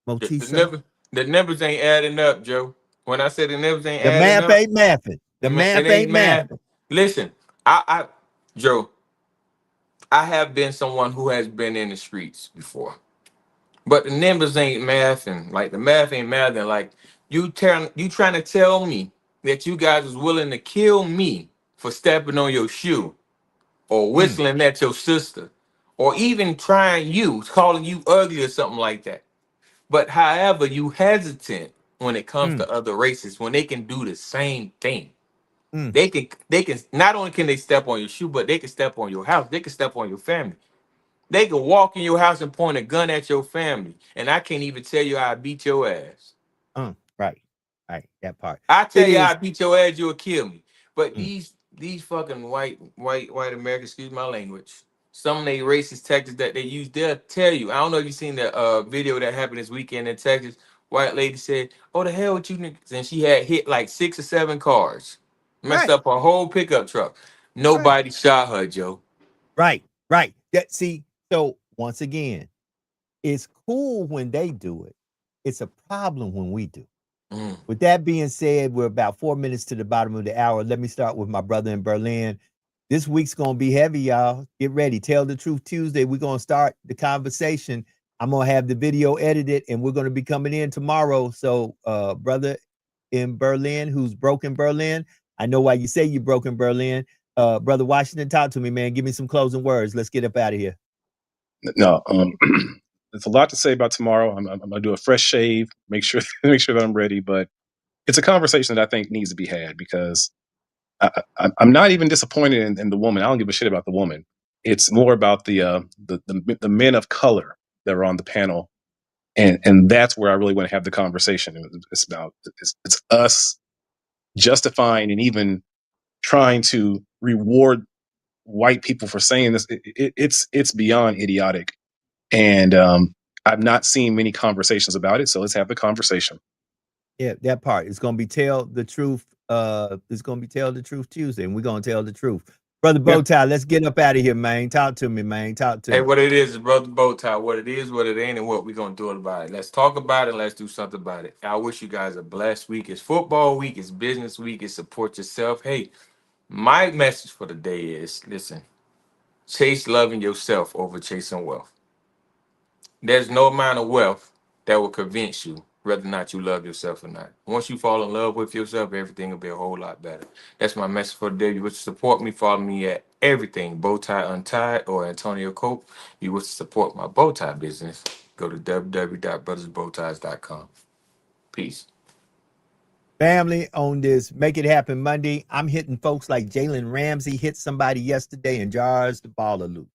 Motisa. The numbers ain't adding up, Joe. When I say the numbers ain't The adding math up, ain't mathing. The math ain't math. mathing. Listen, Joe, I have been someone who has been in the streets before, but the numbers ain't mathing. Like the math ain't mathing. Like you trying to tell me that you guys was willing to kill me for stepping on your shoe, or whistling at your sister, or even calling you ugly or something like that. But however, you hesitant when it comes to other races when they can do the same thing. They can not only can they step on your shoe, but they can step on your house. They can step on your family. They can walk in your house and point a gun at your family, and I can't even tell you how I beat your ass. Right, that part. I tell It you how is. I beat your ass, you'll kill me. But these fucking white Americans, excuse my language, some of the racist tactics that they use, they'll tell you. I don't know if you've seen the video that happened this weekend in Texas. White lady said, "Oh, the hell with you niggas," and she had hit like 6 or 7 cars, messed up her whole pickup truck. Nobody shot her, Joe. Right. See, so once again, it's cool when they do it. It's a problem when we do. With that being said, we're about 4 minutes to the bottom of the hour. Let me start with my brother in Berlin. This week's going to be heavy, y'all. Get ready. Tell the Truth Tuesday. We're going to start the conversation. I'm going to have the video edited, and we're going to be coming in tomorrow. So, brother in Berlin, who's broken Berlin, I know why you say you broke in Berlin. Brother Washington, talk to me, man. Give me some closing words. Let's get up out of here. No, there's a lot to say about tomorrow. I'm gonna do a fresh shave, make sure that I'm ready. But it's a conversation that I think needs to be had because I'm not even disappointed in the woman. I don't give a shit about the woman. It's more about the men of color that are on the panel, and that's where I really want to have the conversation. It's us justifying and even trying to reward white people for saying this. It's beyond idiotic. And I've not seen many conversations about it, so let's have the conversation. Yeah, that part. It's gonna be Tell the Truth. It's gonna be Tell the Truth Tuesday, and we're gonna tell the truth. Brother Bowtie, let's get up out of here, man. Talk to me, man. Talk to me. Hey, what it is, brother Bowtie. What it is, what it ain't, and what we gonna do about it. Let's talk about it. Let's do something about it. I wish you guys a blessed week. It's football week. It's business week. It's support yourself. Hey, my message for the day is: listen, chase loving yourself over chasing wealth. There's no amount of wealth that will convince you whether or not you love yourself or not. Once you fall in love with yourself, everything will be a whole lot better. That's my message for the day. You wish to support me, follow me at everything, Bowtie Untied or Antonio Cope. You wish to support my bowtie business, go to www.brothersbowties.com. Peace. Family, on this Make It Happen Monday, I'm hitting folks like Jalen Ramsey hit somebody yesterday and jars the ball loose.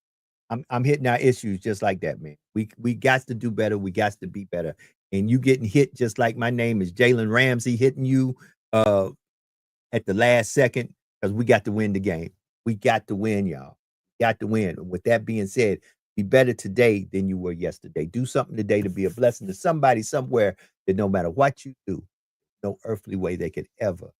I'm hitting our issues just like that, man. We got to do better. We got to be better. And you getting hit just like my name is Jalen Ramsey hitting you at the last second because we got to win the game. We got to win, y'all. Got to win. And with that being said, be better today than you were yesterday. Do something today to be a blessing to somebody somewhere that no matter what you do, no earthly way they could ever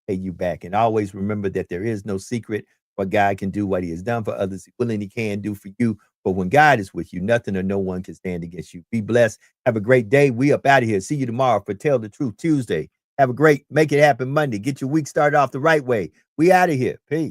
pay you back. And always remember that there is no secret. But God can do what he has done for others. He willing, he can do for you. But when God is with you, nothing or no one can stand against you. Be blessed. Have a great day. We up out of here. See you tomorrow for Tell the Truth Tuesday. Have a great Make It Happen Monday. Get your week started off the right way. We out of here. Peace.